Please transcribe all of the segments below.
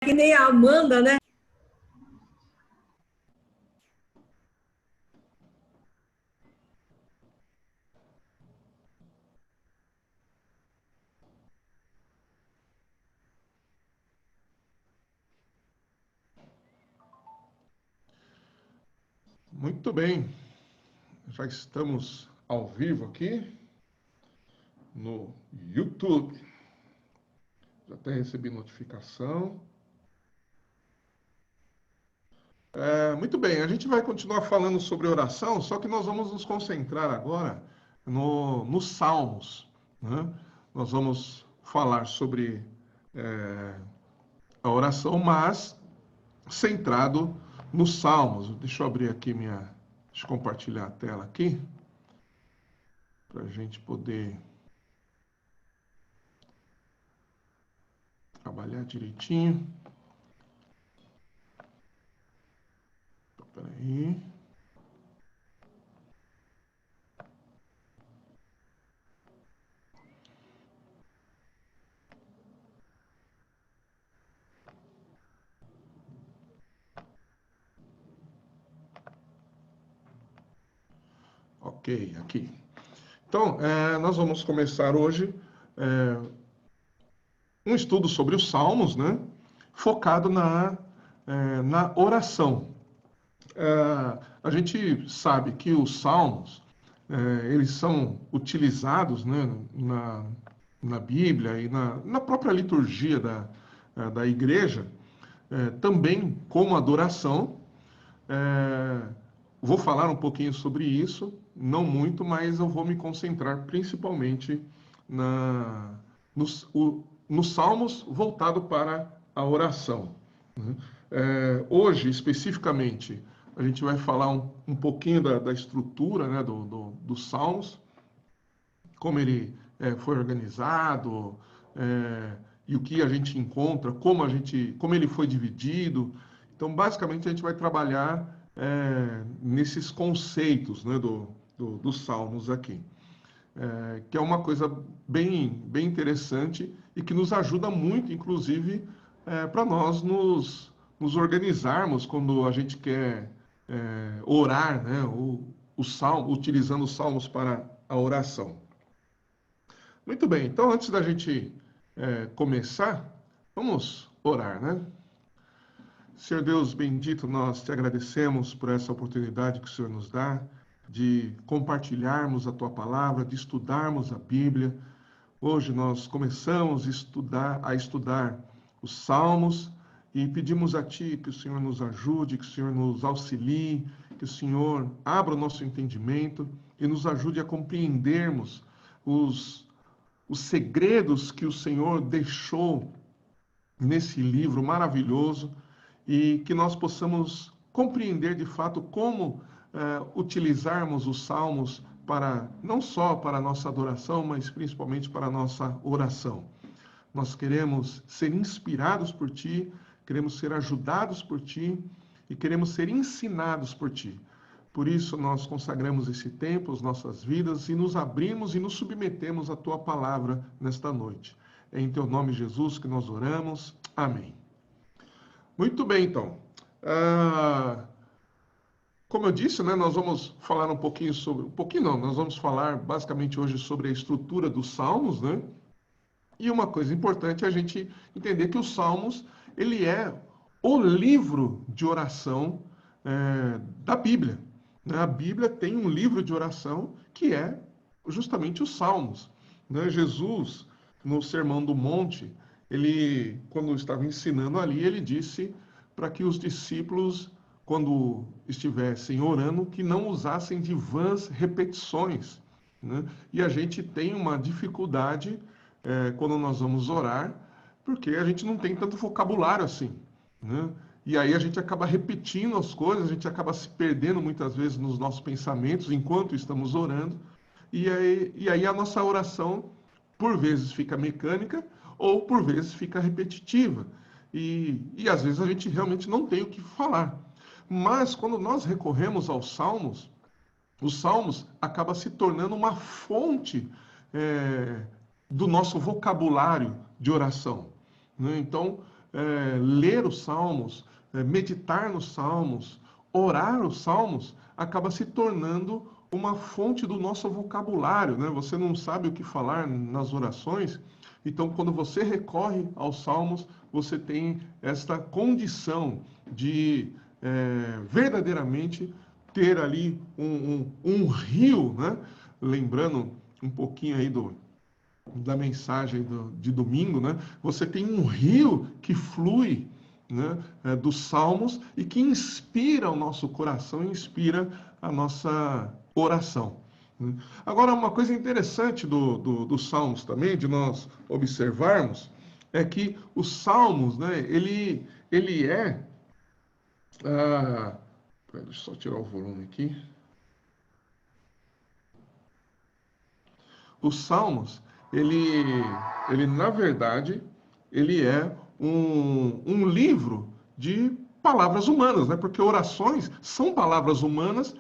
que nem a Amanda, né? Muito bem, já estamos ao vivo aqui no YouTube. Já até recebi notificação. Muito bem, a gente vai continuar falando sobre oração, só que nós vamos nos concentrar agora nos Salmos, né? Nós vamos falar sobre é, a oração, mas centrado nos Salmos. Deixa eu abrir aqui Deixa eu compartilhar a tela aqui, para a gente poder trabalhar direitinho. Peraí. Ok, aqui. Então, nós vamos começar hoje um estudo sobre os Salmos, né? Focado na oração. A gente sabe que os Salmos, eles são utilizados, né, na Bíblia e na própria liturgia da igreja, também como adoração. É, Vou falar um pouquinho sobre isso, não muito, mas eu vou me concentrar principalmente nos salmos voltado para a oração, né? Hoje, especificamente, a gente vai falar um pouquinho da estrutura, né, dos salmos, como ele foi organizado, e o que a gente encontra, como ele foi dividido. Então, basicamente, a gente vai trabalhar nesses conceitos, né, dos Salmos aqui, que é uma coisa bem interessante e que nos ajuda muito, inclusive, para nós nos organizarmos quando a gente quer orar, né, o salmo, utilizando os salmos para a oração. Muito bem, então antes da gente começar, vamos orar, né? Senhor Deus bendito, nós te agradecemos por essa oportunidade que o Senhor nos dá de compartilharmos a tua palavra, de estudarmos a Bíblia. Hoje nós começamos a estudar os Salmos e pedimos a ti que o Senhor nos ajude, que o Senhor nos auxilie, que o Senhor abra o nosso entendimento e nos ajude a compreendermos os segredos que o Senhor deixou nesse livro maravilhoso e que nós possamos compreender de fato como utilizarmos os salmos para não só para a nossa adoração, mas principalmente para a nossa oração. Nós queremos ser inspirados por ti, queremos ser ajudados por ti e queremos ser ensinados por ti. Por isso, nós consagramos esse tempo, as nossas vidas, e nos abrimos e nos submetemos à tua palavra nesta noite. É em teu nome, Jesus, que nós oramos. Amém. Muito bem, então. Como eu disse, né, nós vamos falar um pouquinho sobre. Um pouquinho não, nós vamos falar basicamente hoje sobre a estrutura dos Salmos, né? E uma coisa importante é a gente entender que os Salmos, ele é o livro de oração da Bíblia, né? A Bíblia tem um livro de oração que é justamente os Salmos, né? Jesus, no Sermão do Monte, ele, quando estava ensinando ali, ele disse para que os discípulos, quando estivessem orando, que não usassem de vãs repetições, né? E a gente tem uma dificuldade quando nós vamos orar, porque a gente não tem tanto vocabulário assim, né? E aí a gente acaba repetindo as coisas, a gente acaba se perdendo muitas vezes nos nossos pensamentos enquanto estamos orando, e aí a nossa oração, por vezes, fica mecânica ou por vezes fica repetitiva. E às vezes a gente realmente não tem o que falar. Mas quando nós recorremos aos Salmos, os Salmos acaba se tornando uma fonte do nosso vocabulário de oração, né? Então, ler os salmos, meditar nos salmos, orar os salmos, acaba se tornando uma fonte do nosso vocabulário, né? Você não sabe o que falar nas orações, então quando você recorre aos salmos, você tem esta condição de verdadeiramente ter ali um rio, né? Lembrando um pouquinho aí da mensagem de domingo, né? Você tem um rio que flui, né, dos salmos e que inspira o nosso coração, inspira a nossa oração. Né? Agora, uma coisa interessante dos salmos também, de nós observarmos, é que os salmos, né, ele é... deixa eu só tirar o volume aqui. Os salmos, ele na verdade, ele é um livro de palavras humanas, né? Porque orações são palavras humanas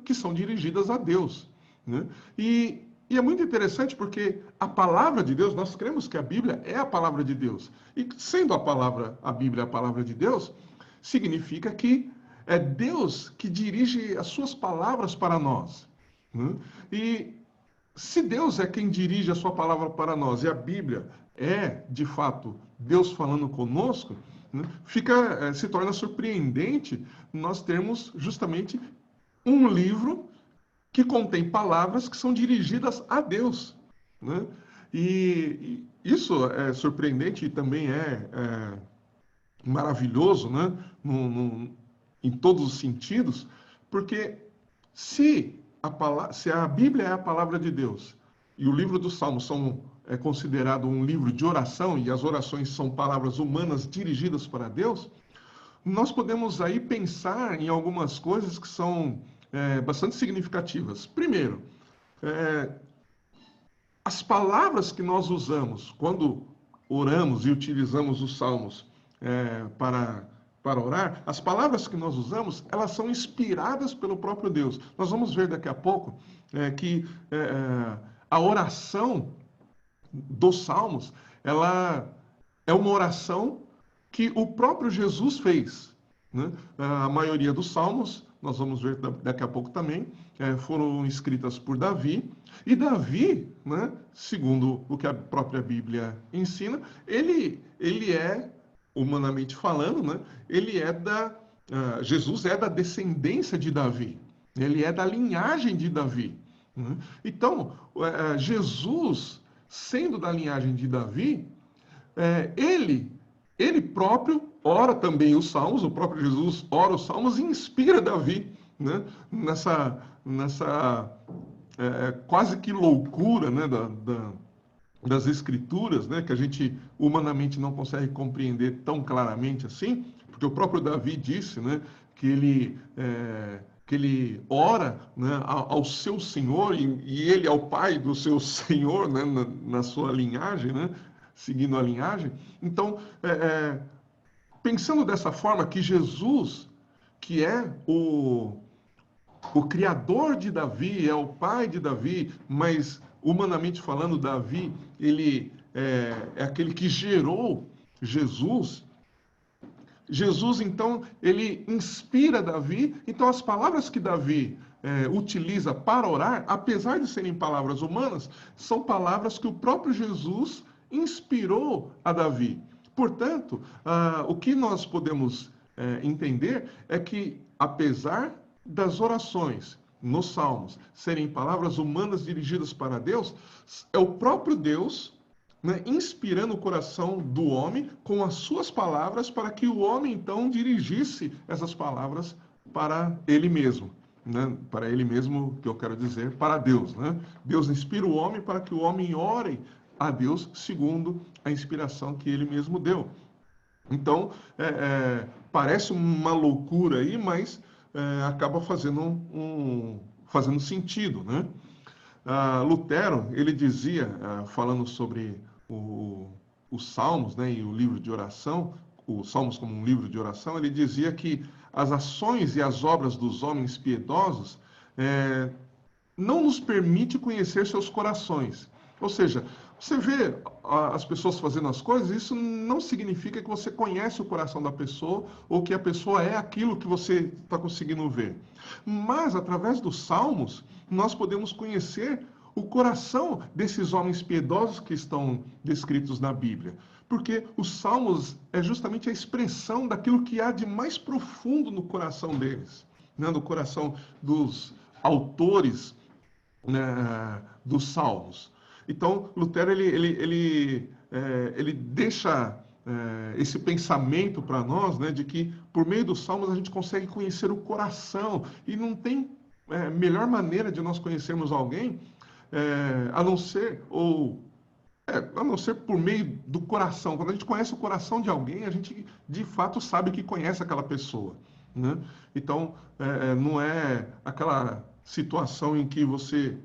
que são dirigidas a Deus, né? E é muito interessante porque a palavra de Deus, nós cremos que a Bíblia é a palavra de Deus. E sendo a Bíblia a palavra de Deus, significa que é Deus que dirige as suas palavras para nós, né? E se Deus é quem dirige a sua palavra para nós e a Bíblia é, de fato, Deus falando conosco, né, se torna surpreendente nós termos justamente um livro que contém palavras que são dirigidas a Deus, né? E isso é surpreendente e também é maravilhoso, né? Em todos os sentidos, porque se a Bíblia é a palavra de Deus e o livro dos Salmos é considerado um livro de oração e as orações são palavras humanas dirigidas para Deus, nós podemos aí pensar em algumas coisas que são bastante significativas. Primeiro, as palavras que nós usamos quando oramos e utilizamos os Salmos para orar, as palavras que nós usamos, elas são inspiradas pelo próprio Deus. Nós vamos ver daqui a pouco que a oração dos Salmos, ela é uma oração que o próprio Jesus fez, né? A maioria dos Salmos, nós vamos ver daqui a pouco também, foram escritas por Davi. E Davi, né, segundo o que a própria Bíblia ensina, ele é, humanamente falando, né, Jesus é da descendência de Davi. Ele é da linhagem de Davi. Né? Então, Jesus, sendo da linhagem de Davi, ele próprio ora também os Salmos, o próprio Jesus ora os Salmos e inspira Davi, né? Nessa quase que loucura, né? Das Escrituras, né? Que a gente humanamente não consegue compreender tão claramente assim, porque o próprio Davi disse, né? Que ele ora, né, ao seu Senhor e ele é o pai do seu Senhor, né? Na sua linhagem, né? Seguindo a linhagem. Então, pensando dessa forma, que Jesus, que é o criador de Davi, é o pai de Davi, mas, humanamente falando, Davi, ele é aquele que gerou Jesus. Jesus, então, ele inspira Davi. Então, as palavras que Davi utiliza para orar, apesar de serem palavras humanas, são palavras que o próprio Jesus inspirou a Davi. Portanto, o que nós podemos entender é que, apesar das orações nos Salmos serem palavras humanas dirigidas para Deus, é o próprio Deus, né, inspirando o coração do homem com as suas palavras para que o homem, então, dirigisse essas palavras para ele mesmo. Né? Para ele mesmo, que eu quero dizer, para Deus. Né? Deus inspira o homem para que o homem ore a Deus segundo a inspiração que ele mesmo deu. Então, parece uma loucura aí, mas acaba fazendo sentido, né? Lutero, ele dizia, falando sobre os Salmos, né, e o livro de oração, os Salmos como um livro de oração, ele dizia que as ações e as obras dos homens piedosos não nos permite conhecer seus corações. Ou seja, Você vê as pessoas fazendo as coisas, isso não significa que você conhece o coração da pessoa ou que a pessoa é aquilo que você está conseguindo ver. Mas, através dos Salmos, nós podemos conhecer o coração desses homens piedosos que estão descritos na Bíblia. Porque os Salmos é justamente a expressão daquilo que há de mais profundo no coração deles, né? No coração dos autores, né, dos Salmos. Então, Lutero ele deixa esse pensamento para nós, né, de que por meio dos Salmos a gente consegue conhecer o coração e não tem melhor maneira de nós conhecermos alguém a não ser a não ser por meio do coração. Quando a gente conhece o coração de alguém, a gente de fato sabe que conhece aquela pessoa, né? Então, não é aquela situação em que você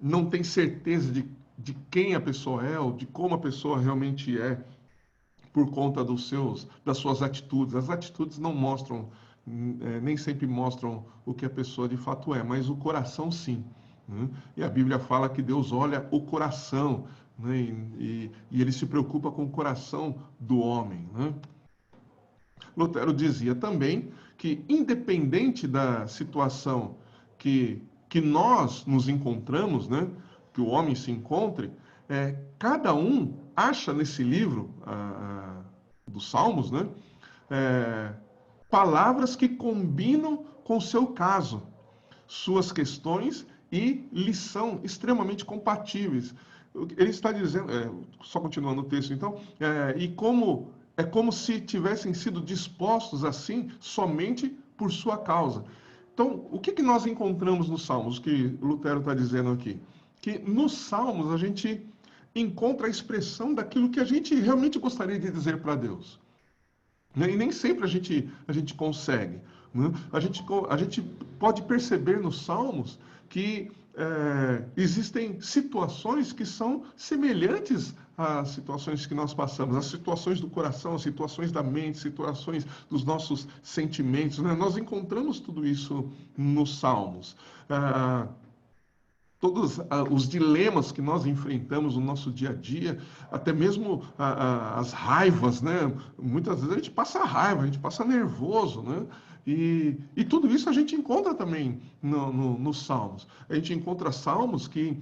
não tem certeza de quem a pessoa é ou de como a pessoa realmente é por conta das suas atitudes. As atitudes não mostram, nem sempre mostram o que a pessoa de fato é, mas o coração sim, né? E a Bíblia fala que Deus olha o coração, né? E ele se preocupa com o coração do homem, né? Lutero dizia também que, independente da situação que nós nos encontramos, né, que o homem se encontre, cada um acha nesse livro dos Salmos, né, é, palavras que combinam com o seu caso, suas questões e lhes são extremamente compatíveis. Ele está dizendo, só continuando o texto, então, é como se tivessem sido dispostos assim somente por sua causa. Então, o que nós encontramos nos Salmos, que Lutero está dizendo aqui? Que nos Salmos a gente encontra a expressão daquilo que a gente realmente gostaria de dizer para Deus, né? E nem sempre a gente consegue, né? A gente pode perceber nos Salmos que existem situações que são semelhantes às situações que nós passamos, as situações do coração, as situações da mente, situações dos nossos sentimentos, né? Nós encontramos tudo isso nos Salmos. Todos os dilemas que nós enfrentamos no nosso dia a dia, até mesmo as raivas, né? Muitas vezes a gente passa raiva, a gente passa nervoso, né? E tudo isso a gente encontra também nos Salmos. A gente encontra salmos que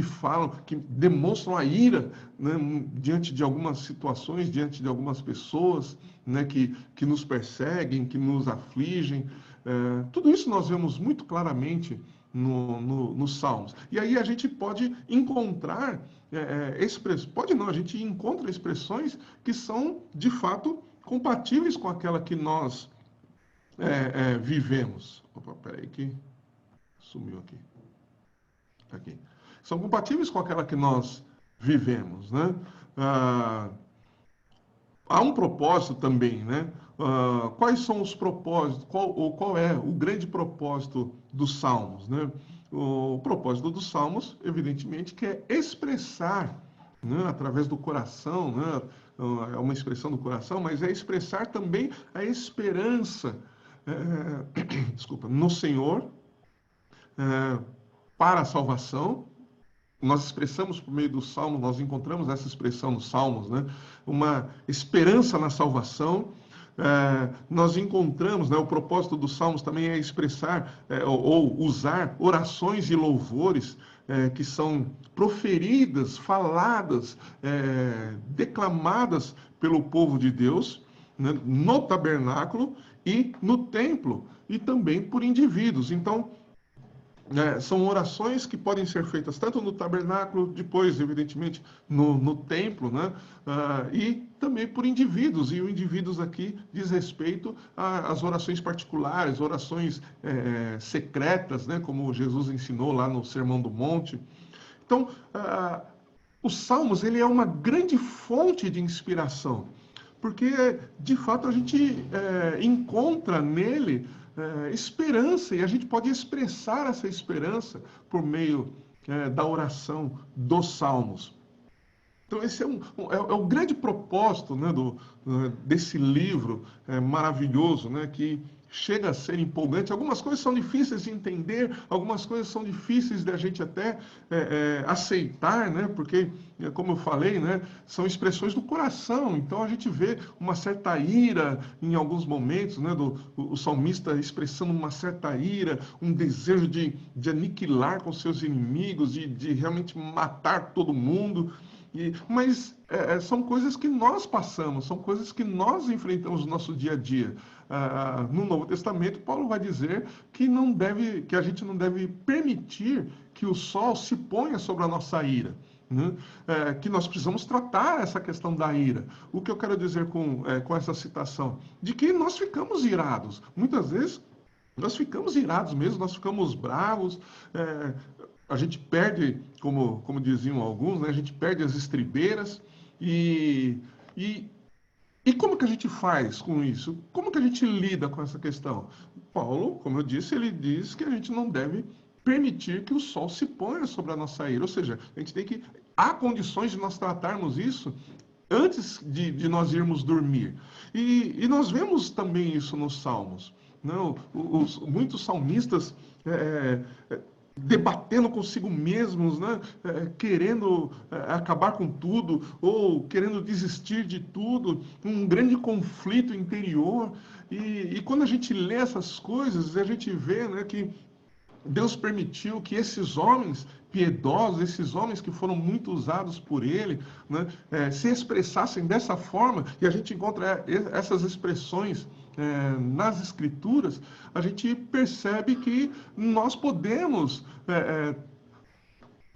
falam, que demonstram a ira, né? Diante de algumas situações, diante de algumas pessoas, né? Que nos perseguem, que nos afligem. Tudo isso nós vemos muito claramente nos Salmos. E aí a gente pode encontrar expressões, pode não, a gente encontra expressões que são, de fato, compatíveis com aquela que nós vivemos. Opa, peraí que sumiu aqui. Aqui. São compatíveis com aquela que nós vivemos, né? Há um propósito também, né? Quais são os propósitos? Qual é o grande propósito dos Salmos, né? O propósito dos Salmos, evidentemente, que é expressar, né, através do coração, né? É uma expressão do coração, mas é expressar também a esperança, desculpa, no Senhor, para a salvação. Nós expressamos por meio do Salmo, nós encontramos essa expressão nos Salmos, né? Uma esperança na salvação. Nós encontramos, né, o propósito dos Salmos também é expressar ou usar orações e louvores que são proferidas, faladas, declamadas pelo povo de Deus, né, no tabernáculo e no templo, e também por indivíduos. Então, são orações que podem ser feitas tanto no tabernáculo, depois, evidentemente, no templo, né? E também por indivíduos. E o indivíduos aqui diz respeito às orações particulares, orações secretas, né? Como Jesus ensinou lá no Sermão do Monte. Então, os Salmos, ele é uma grande fonte de inspiração, porque, de fato, a gente encontra nele esperança, e a gente pode expressar essa esperança por meio da oração dos Salmos. Então, esse é o grande propósito, né, desse livro maravilhoso, né, que chega a ser empolgante. Algumas coisas são difíceis de entender, algumas coisas são difíceis da gente até aceitar, né, porque, como eu falei, né, são expressões do coração. Então, a gente vê uma certa ira em alguns momentos, né, o salmista expressando uma certa ira, um desejo de aniquilar com seus inimigos, de realmente matar todo mundo. Mas são coisas que nós passamos, são coisas que nós enfrentamos no nosso dia a dia. No Novo Testamento, Paulo vai dizer que a gente não deve permitir que o sol se ponha sobre a nossa ira. Né? Que nós precisamos tratar essa questão da ira. O que eu quero dizer com essa citação? De que nós ficamos irados. Muitas vezes nós ficamos irados mesmo, nós ficamos bravos, é, a gente perde, como diziam alguns, né, a gente perde as estribeiras e, e, e como que a gente faz com isso? Como que a gente lida com essa questão? Paulo, como eu disse, ele diz que a gente não deve permitir que o sol se ponha sobre a nossa ira, ou seja, a gente tem que há condições de nós tratarmos isso antes de nós irmos dormir. E nós vemos também isso nos Salmos. Não, muitos salmistas debatendo consigo mesmos, né? Querendo acabar com tudo ou querendo desistir de tudo, um grande conflito interior. E quando a gente lê essas coisas, a gente vê, né, que Deus permitiu que esses homens piedosos, esses homens que foram muito usados por ele, né, se expressassem dessa forma, e a gente encontra essas expressões nas Escrituras, a gente percebe que nós podemos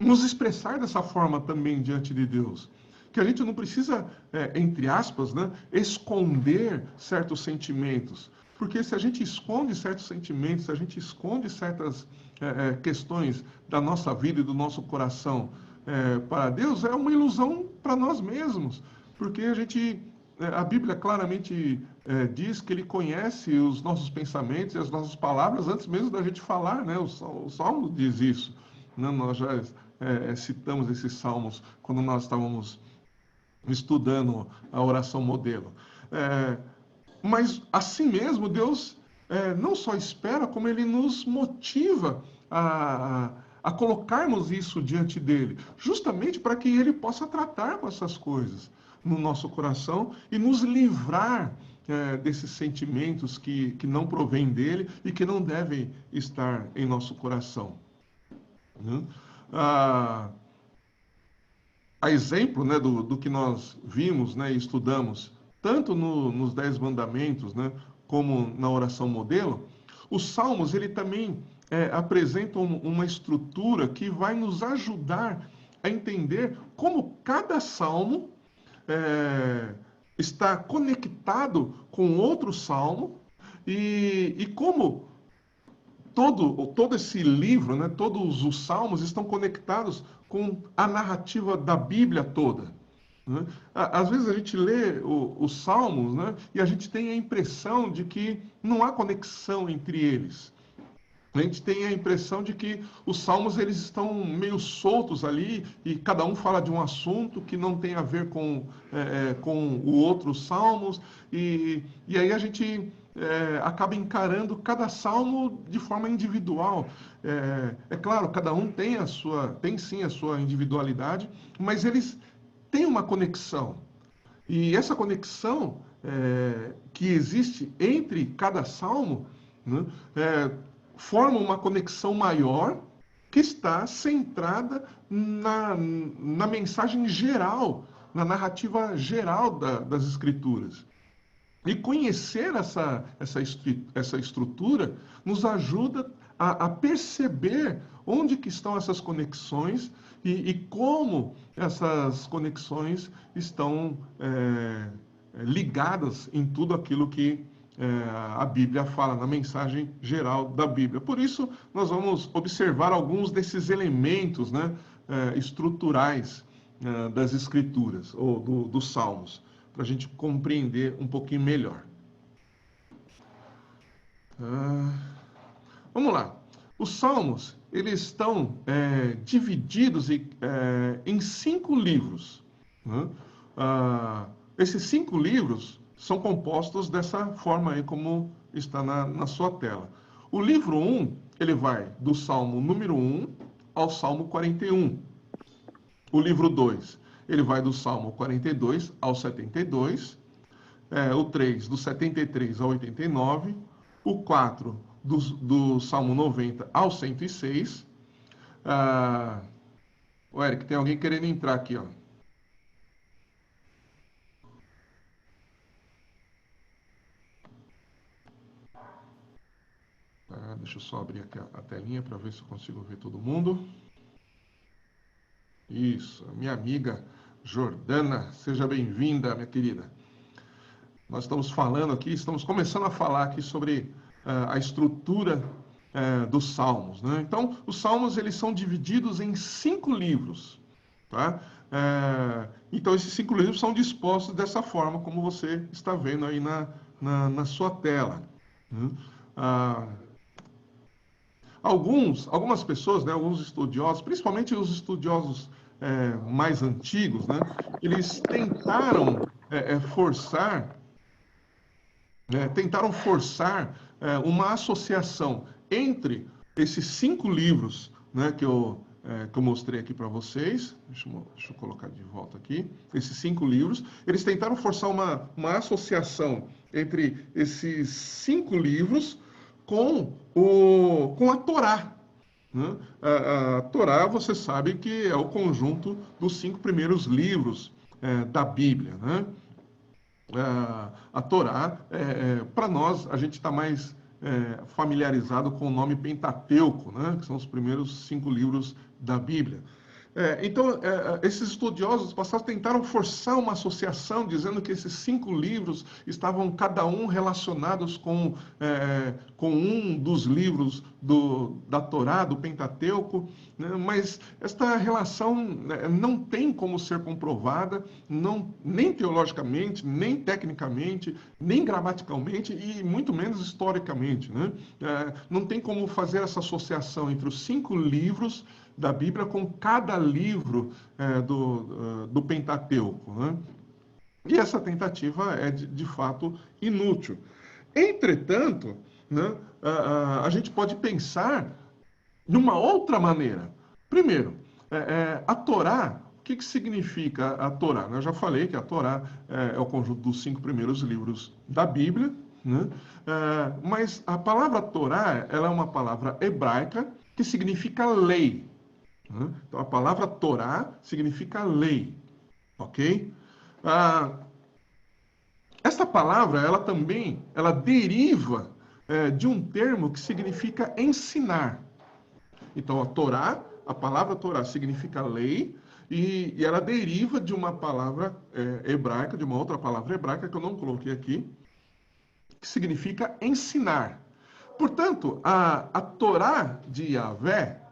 nos expressar dessa forma também diante de Deus. Que a gente não precisa, entre aspas, né, esconder certos sentimentos. Porque se a gente esconde certos sentimentos, se a gente esconde certas questões da nossa vida e do nosso coração para Deus, é uma ilusão para nós mesmos. Porque a Bíblia claramente diz que Ele conhece os nossos pensamentos e as nossas palavras antes mesmo da gente falar, né? O Salmo diz isso. Né? Nós já citamos esses salmos quando nós estávamos estudando a oração modelo. Mas, assim mesmo, Deus não só espera, como Ele nos motiva a colocarmos isso diante dEle, justamente para que Ele possa tratar com essas coisas no nosso coração e nos livrar desses sentimentos que não provêm dEle e que não devem estar em nosso coração. Né? A exemplo, né, do que nós vimos, né, e estudamos, tanto nos Dez Mandamentos, né, como na oração modelo, os Salmos ele também apresentam uma estrutura que vai nos ajudar a entender como cada Salmo está conectado com outro Salmo e como todo esse livro, né, todos os salmos estão conectados com a narrativa da Bíblia toda. Né? Às vezes a gente lê os salmos, né, e a gente tem a impressão de que não há conexão entre eles. A gente tem a impressão de que os salmos eles estão meio soltos ali e cada um fala de um assunto que não tem a ver com o outro salmos e aí a gente acaba encarando cada salmo de forma individual. É claro, cada um tem sim a sua individualidade, mas eles têm uma conexão. E essa conexão que existe entre cada salmo, né, forma uma conexão maior que está centrada na mensagem geral, na narrativa geral das Escrituras. E conhecer essa estrutura nos ajuda a perceber onde que estão essas conexões e como essas conexões estão ligadas em tudo aquilo que a Bíblia fala, na mensagem geral da Bíblia. Por isso, nós vamos observar alguns desses elementos, né, estruturais das Escrituras, ou dos Salmos, para a gente compreender um pouquinho melhor. Vamos lá. Os Salmos, eles estão divididos em 5 livros. né? Esses 5 livros são compostos dessa forma aí como está na sua tela. O livro 1, ele vai do Salmo número 1 ao Salmo 41. O livro 2, ele vai do Salmo 42 ao 72. O 3, do 73 ao 89. O 4, do Salmo 90 ao 106. O Eric, tem alguém querendo entrar aqui, ó. Deixa eu só abrir aqui a telinha para ver se eu consigo ver todo mundo. Isso, minha amiga Jordana, seja bem-vinda, minha querida. Nós estamos falando aqui, estamos começando a falar aqui sobre a estrutura dos Salmos, né? Então, os Salmos, eles são divididos em 5 livros, tá? Então, esses 5 livros são dispostos dessa forma, como você está vendo aí na sua tela, né? Algumas pessoas, né, alguns estudiosos, principalmente os estudiosos mais antigos, né, eles tentaram forçar uma associação entre esses 5 livros, né, que eu mostrei aqui para vocês. Deixa eu colocar de volta aqui. Esses 5 livros, eles tentaram forçar uma associação entre esses 5 livros com a Torá, né? A Torá, você sabe que é o conjunto dos 5 primeiros livros da Bíblia, né? A Torá, para nós, a gente está mais familiarizado com o nome Pentateuco, né? Que são os primeiros 5 livros da Bíblia. Então, esses estudiosos passados tentaram forçar uma associação, dizendo que esses 5 livros estavam cada um relacionados com um dos livros da Torá, do Pentateuco, né? Mas esta relação não tem como ser comprovada, nem teologicamente, nem tecnicamente, nem gramaticalmente e muito menos historicamente, né? Não tem como fazer essa associação entre os 5 livros da Bíblia com cada livro do Pentateuco, né? E essa tentativa é, de fato, inútil. Entretanto, né, a gente pode pensar de uma outra maneira. Primeiro, a Torá, o que significa a Torá? Eu já falei que a Torá é o conjunto dos 5 primeiros livros da Bíblia, né? Mas a palavra Torá, ela é uma palavra hebraica que significa lei. Então, a palavra Torá significa lei, ok? Esta palavra, ela deriva de um termo que significa ensinar. Então, a palavra Torá significa lei, e ela deriva de uma palavra hebraica, de uma outra palavra hebraica que eu não coloquei aqui, que significa ensinar. Portanto, a Torá de Yahvé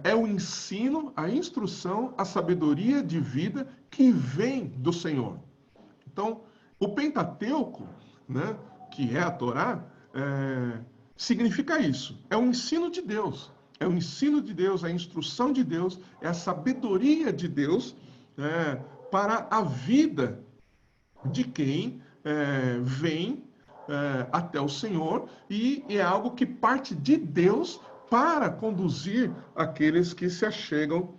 é o ensino, a instrução, a sabedoria de vida que vem do Senhor. Então, o Pentateuco, né, que é a Torá, significa isso. É o ensino de Deus. É o ensino de Deus, a instrução de Deus, é a sabedoria de Deus para a vida de quem vem até o Senhor, e é algo que parte de Deus para conduzir aqueles que se achegam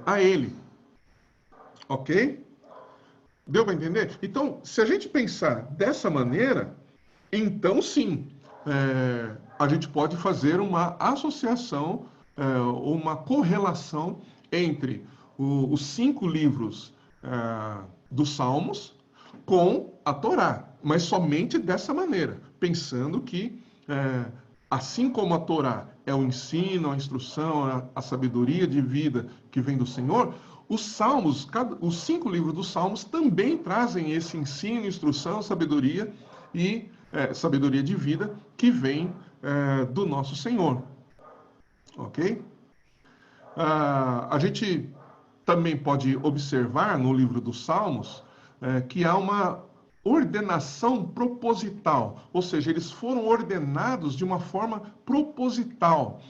a Ele. Ok? Deu para entender? Então, se a gente pensar dessa maneira, então sim, a gente pode fazer uma associação, uma correlação entre os 5 livros dos Salmos com a Torá, mas somente dessa maneira, pensando que, assim como a Torá é o ensino, a instrução, a sabedoria de vida que vem do Senhor, os Salmos, os 5 livros dos Salmos também trazem esse ensino, instrução, sabedoria e sabedoria de vida que vem do nosso Senhor. Ok? A gente também pode observar no livro dos Salmos que há ordenação proposital, ou seja, eles foram ordenados de uma forma proposital,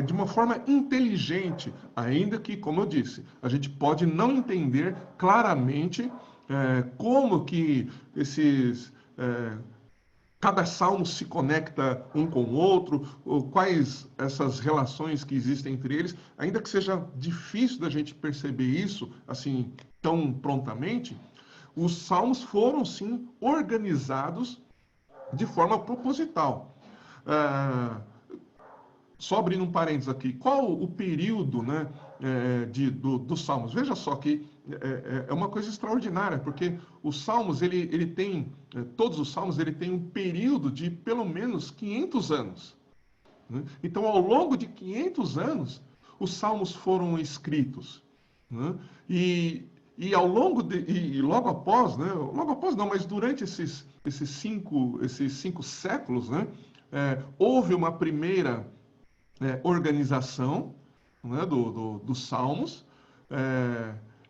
de uma forma inteligente, ainda que, como eu disse, a gente pode não entender claramente como que cada salmo se conecta um com o outro, ou quais essas relações que existem entre eles, ainda que seja difícil da gente perceber isso assim tão prontamente. Os salmos foram, sim, organizados de forma proposital. Ah, só abrindo um parênteses aqui, qual o período, né, dos salmos? Veja só que é uma coisa extraordinária, porque os salmos, ele tem, todos os salmos, ele tem um período de pelo menos 500 anos. Né? Então, ao longo de 500 anos, os salmos foram escritos. Né? E, e ao longo e logo após, né? Logo após não, mas durante esses cinco séculos, né? Houve uma primeira organização, né? Dos salmos,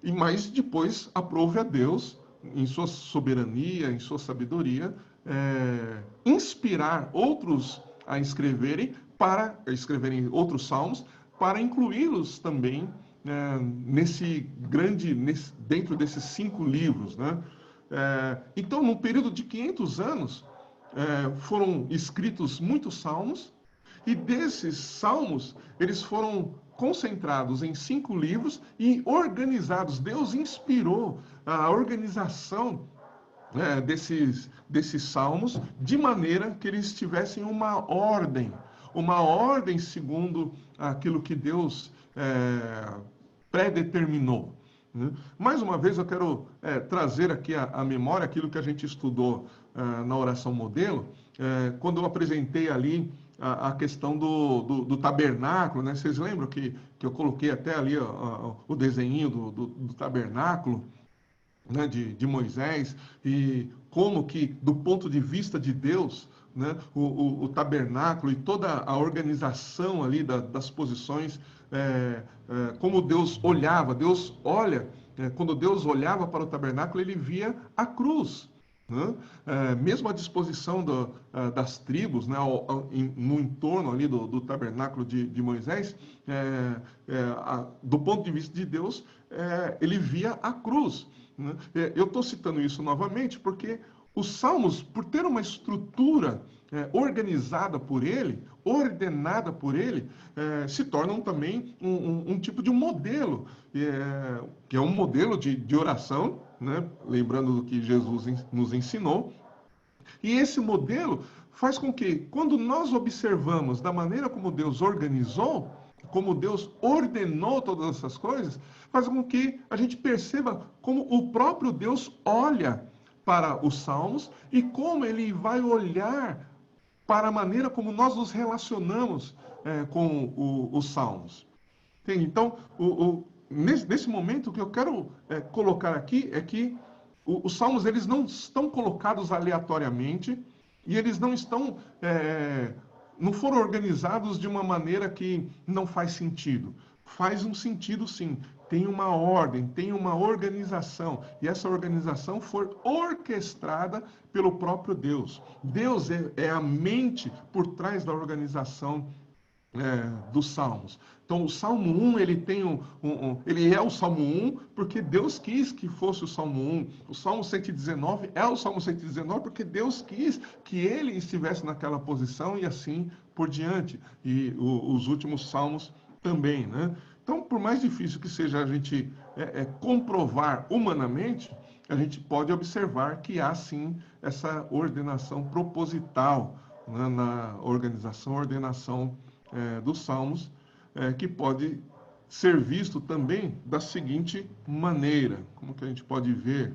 e mais depois aprove a Deus, em sua soberania, em sua sabedoria, inspirar outros a escreverem para escreverem outros salmos, para incluí-los também dentro desses 5 livros, né? Então, num período de 500 anos, foram escritos muitos salmos, e desses salmos, eles foram concentrados em 5 livros e organizados. Deus inspirou a organização desses salmos, de maneira que eles tivessem uma ordem segundo aquilo que Deus predeterminou. Né? Mais uma vez, eu quero trazer aqui à memória aquilo que a gente estudou na oração modelo, quando eu apresentei ali a questão do tabernáculo, né? Vocês lembram que eu coloquei até ali o desenho do tabernáculo, né, de Moisés, e como que, do ponto de vista de Deus, né, o tabernáculo e toda a organização ali das posições, como Deus olhava, Deus olha, quando Deus olhava para o tabernáculo, ele via a cruz. Né? Mesmo a disposição das tribos, né, no entorno ali do tabernáculo de Moisés, do ponto de vista de Deus, ele via a cruz. Né? Eu estou citando isso novamente porque os salmos, por ter uma estrutura organizada por ele, ordenada por ele, se tornam também um tipo de modelo, que é um modelo de oração, né? Lembrando do que Jesus nos ensinou. E esse modelo faz com que, quando nós observamos da maneira como Deus organizou, como Deus ordenou todas essas coisas, faz com que a gente perceba como o próprio Deus olha para os salmos e como ele vai olhar para a maneira como nós nos relacionamos com os salmos. Entende? Então, nesse momento, o que eu quero colocar aqui é que os salmos eles não estão colocados aleatoriamente e eles não foram organizados de uma maneira que não faz sentido. Faz um sentido, sim. Tem uma ordem, tem uma organização. E essa organização foi orquestrada pelo próprio Deus. Deus é a mente por trás da organização dos Salmos. Então, o Salmo 1, ele tem ele é o Salmo 1 porque Deus quis que fosse o Salmo 1. O Salmo 119 é o Salmo 119 porque Deus quis que ele estivesse naquela posição e assim por diante. E os últimos salmos também, né? Então, por mais difícil que seja a gente comprovar humanamente, a gente pode observar que há, sim, essa ordenação proposital, né, na ordenação dos salmos, que pode ser visto também da seguinte maneira. Como que a gente pode ver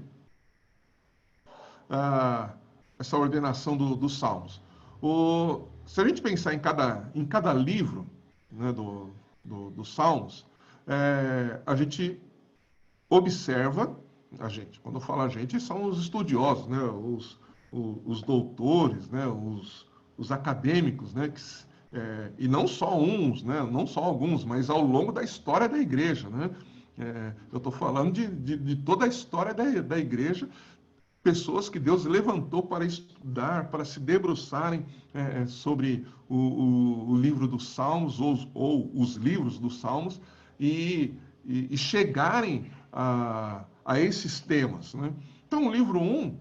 essa ordenação dos salmos? Se a gente pensar em cada livro, né, dos salmos, a gente observa, quando eu falo a gente, são os estudiosos, né, os doutores, né, os acadêmicos, né, e não só uns, né, não só alguns, mas ao longo da história da igreja, né? Eu estou falando de toda a história da igreja, pessoas que Deus levantou para estudar, para se debruçarem sobre o livro dos Salmos, ou os livros dos Salmos, e chegarem a esses temas, né? Então, o livro 1,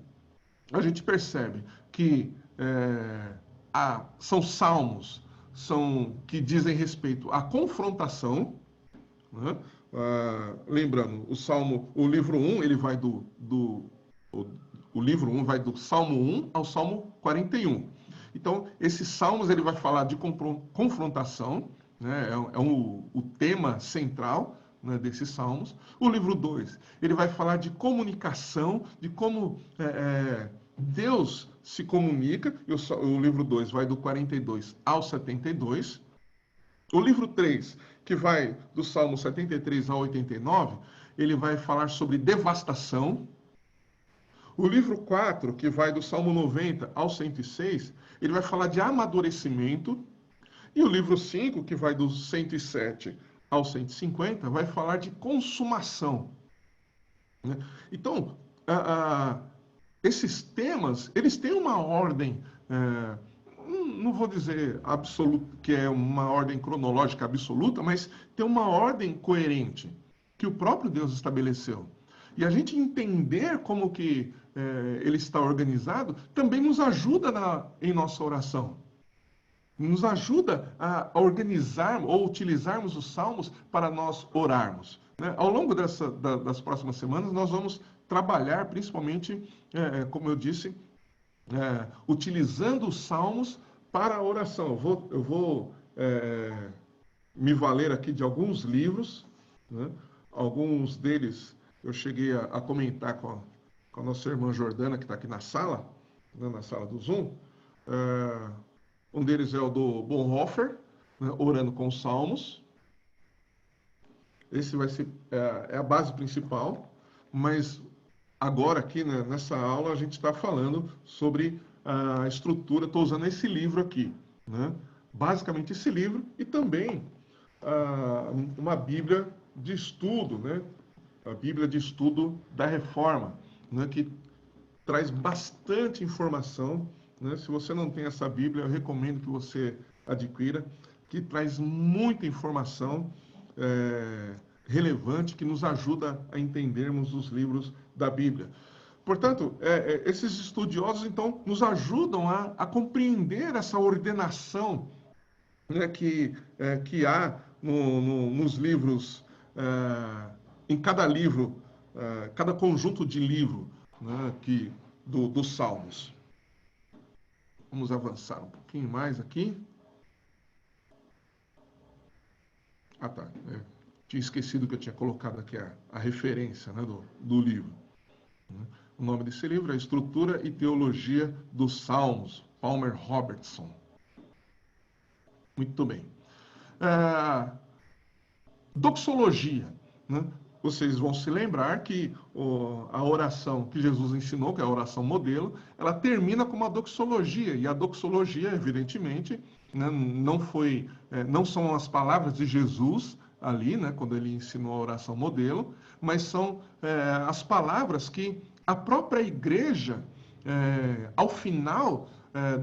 a gente percebe que são salmos que dizem respeito à confrontação, né? Lembrando, o livro 1, ele vai o livro 1 vai do Salmo 1 ao Salmo 41. Então, esses salmos ele vai falar de confrontação, né? O tema central, né, desses salmos. O livro 2, ele vai falar de comunicação, de como Deus se comunica. O livro 2 vai do 42 ao 72. O livro 3, que vai do Salmo 73 ao 89, ele vai falar sobre devastação. O livro 4, que vai do Salmo 90 ao 106, ele vai falar de amadurecimento. E o livro 5, que vai do 107 ao 150, vai falar de consumação, né? Então, esses temas, eles têm uma ordem, não vou dizer absoluta, que é uma ordem cronológica absoluta, mas tem uma ordem coerente que o próprio Deus estabeleceu. E a gente entender como que ele está organizado também nos ajuda em nossa oração. Nos ajuda a organizar ou utilizarmos os salmos para nós orarmos, né? Ao longo das próximas semanas, nós vamos trabalhar, principalmente, como eu disse, utilizando os salmos para a oração. Eu vou me valer aqui de alguns livros, né? Alguns deles eu cheguei a comentar com a nossa irmã Jordana, que está aqui na sala, né, na sala do Zoom. Um deles é o do Bonhoeffer, né, Orando com os Salmos. Esse vai ser a base principal, mas agora aqui, né, nessa aula a gente está falando sobre a estrutura. Estou usando esse livro aqui, né? Basicamente esse livro, e também uma Bíblia de estudo, né? A Bíblia de Estudo da Reforma, né, que traz bastante informação, né? Se você não tem essa Bíblia, eu recomendo que você adquira, que traz muita informação relevante, que nos ajuda a entendermos os livros da Bíblia. Portanto, esses estudiosos, então, nos ajudam a compreender essa ordenação, né, que há nos livros, em cada livro, cada conjunto de livro, né, dos Salmos. Vamos avançar um pouquinho mais aqui. Tá. Tinha esquecido que eu tinha colocado aqui a referência, né, do livro. O nome desse livro é Estrutura e Teologia dos Salmos, Palmer Robertson. Muito bem. Doxologia, né? Vocês vão se lembrar que a oração que Jesus ensinou, que é a oração modelo, ela termina com uma doxologia. E a doxologia, evidentemente, né, não são as palavras de Jesus ali, né, quando ele ensinou a oração modelo, mas são as palavras que a própria igreja, ao final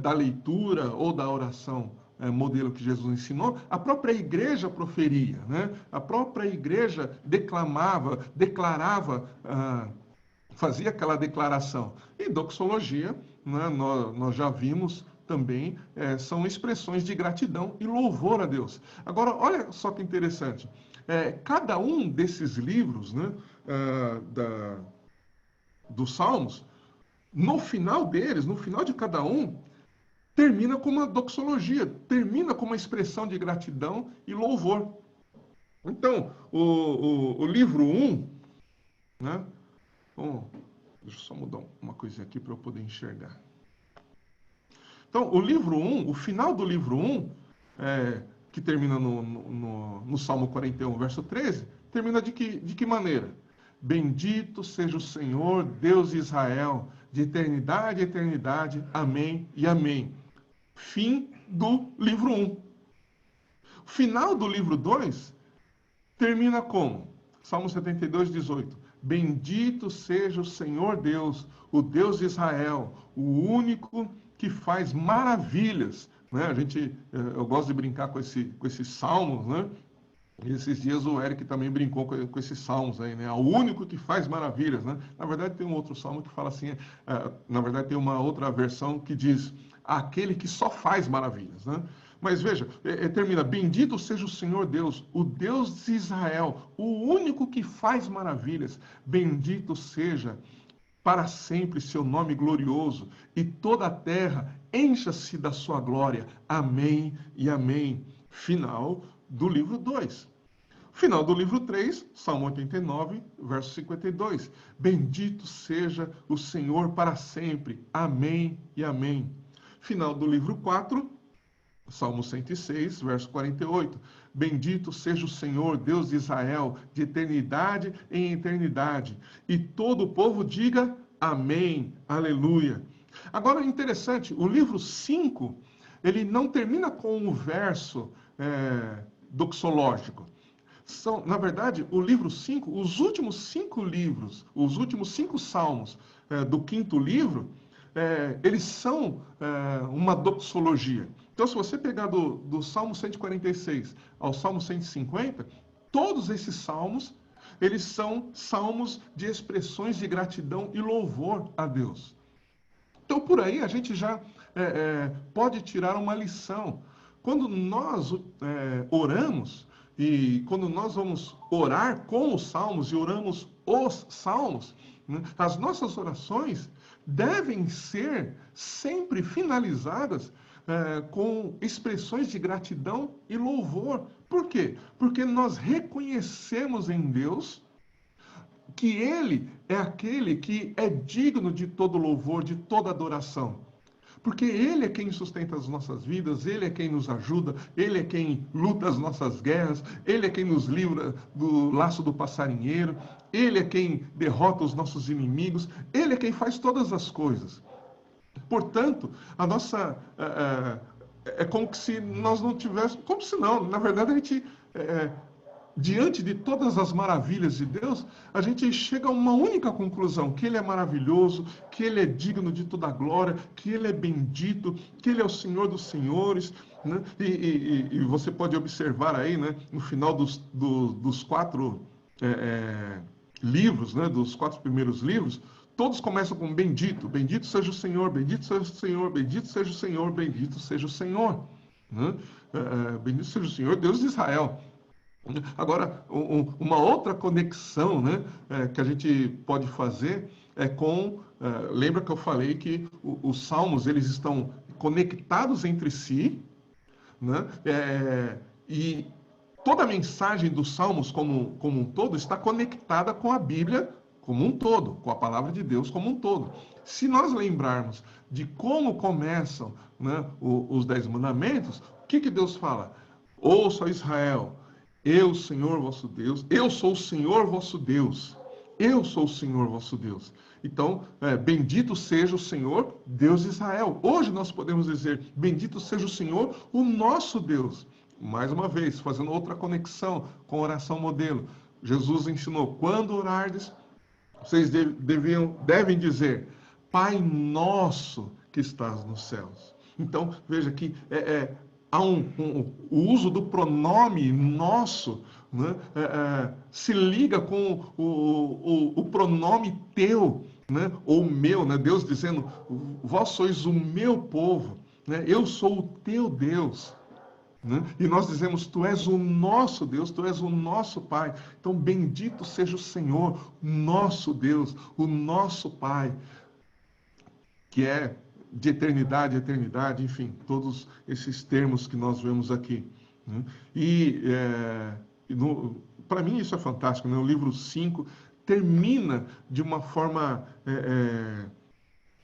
da leitura ou da oração modelo que Jesus ensinou, a própria igreja proferia, né? A própria igreja declarava, fazia aquela declaração. E doxologia, né, nós já vimos também, são expressões de gratidão e louvor a Deus. Agora, olha só que interessante. Cada um desses livros, né, dos Salmos, no final deles, no final de cada um, termina com uma doxologia, termina com uma expressão de gratidão e louvor. Então, o livro 1, né? Deixa eu só mudar uma coisinha aqui para eu poder enxergar. Então, o livro 1, o final do livro 1, que termina no Salmo 41, verso 13, termina de que maneira? Bendito seja o Senhor, Deus de Israel, de eternidade a eternidade. Amém e amém. Fim do livro 1. O final do livro 2 termina como? Salmo 72, 18. bendito seja o Senhor Deus, o Deus de Israel, o único que faz maravilhas. Né? Eu gosto de brincar com esses salmos, né? E esses dias o Eric também brincou com esses salmos aí, né? O único que faz maravilhas, né? Na verdade tem um outro salmo que fala assim, na verdade tem uma outra versão que diz, aquele que só faz maravilhas, né? Mas veja, termina, bendito seja o Senhor Deus, o Deus de Israel, o único que faz maravilhas, bendito seja para sempre seu nome glorioso, e toda a terra encha-se da sua glória. Amém e amém. Final do livro 2. Final do livro 3, Salmo 89, verso 52. Bendito seja o Senhor para sempre. Amém e amém. Final do livro 4, Salmo 106, verso 48. Bendito seja o Senhor, Deus de Israel, de eternidade em eternidade. E todo o povo diga amém, aleluia. Agora, interessante, o livro 5, ele não termina com um verso doxológico. Na verdade, o livro 5, os últimos 5 livros, os últimos 5 salmos do 5º livro, eles são uma doxologia. Então, se você pegar do Salmo 146 ao Salmo 150, todos esses salmos, eles são salmos de expressões de gratidão e louvor a Deus. Então, por aí, a gente já pode tirar uma lição. Quando nós oramos, e quando nós vamos orar com os salmos e oramos os salmos, né, as nossas orações devem ser sempre finalizadas com expressões de gratidão e louvor. Por quê? Porque nós reconhecemos em Deus que Ele é aquele que é digno de todo louvor, de toda adoração. Porque Ele é quem sustenta as nossas vidas, Ele é quem nos ajuda, Ele é quem luta as nossas guerras, Ele é quem nos livra do laço do passarinheiro, Ele é quem derrota os nossos inimigos, Ele é quem faz todas as coisas. Portanto, a nossa... é como se nós não tivéssemos... Como se não, na verdade a gente... diante de todas as maravilhas de Deus, a gente chega a uma única conclusão, que Ele é maravilhoso, que Ele é digno de toda a glória, que Ele é bendito, que Ele é o Senhor dos senhores, né? E você pode observar aí, né, no final dos 4 livros, né, dos 4 primeiros livros, todos começam com bendito, bendito seja o Senhor, bendito seja o Senhor, bendito seja o Senhor, bendito seja o Senhor, né? Bendito seja o Senhor, Deus de Israel. Agora, uma outra conexão, né, que a gente pode fazer é com... lembra que eu falei que os salmos eles estão conectados entre si, né, e toda a mensagem dos salmos como um todo está conectada com a Bíblia como um todo, com a palavra de Deus como um todo. Se nós lembrarmos de como começam, né, os 10 mandamentos, o que Deus fala? Ouça, Israel, eu, Senhor vosso Deus, eu sou o Senhor vosso Deus. Eu sou o Senhor vosso Deus. Então, bendito seja o Senhor, Deus de Israel. Hoje nós podemos dizer, bendito seja o Senhor, o nosso Deus. Mais uma vez, fazendo outra conexão com a oração modelo. Jesus ensinou, quando orardes, vocês devem dizer, Pai nosso que estás nos céus. Então, veja que há o uso do pronome nosso, né, se liga com o pronome teu, né, ou meu, né, Deus dizendo, vós sois o meu povo, né, eu sou o teu Deus. Né? E nós dizemos, tu és o nosso Deus, tu és o nosso Pai. Então, bendito seja o Senhor, nosso Deus, o nosso Pai, que é de eternidade a eternidade, enfim, todos esses termos que nós vemos aqui. Né? Para mim isso é fantástico, né? O livro 5 termina de uma forma...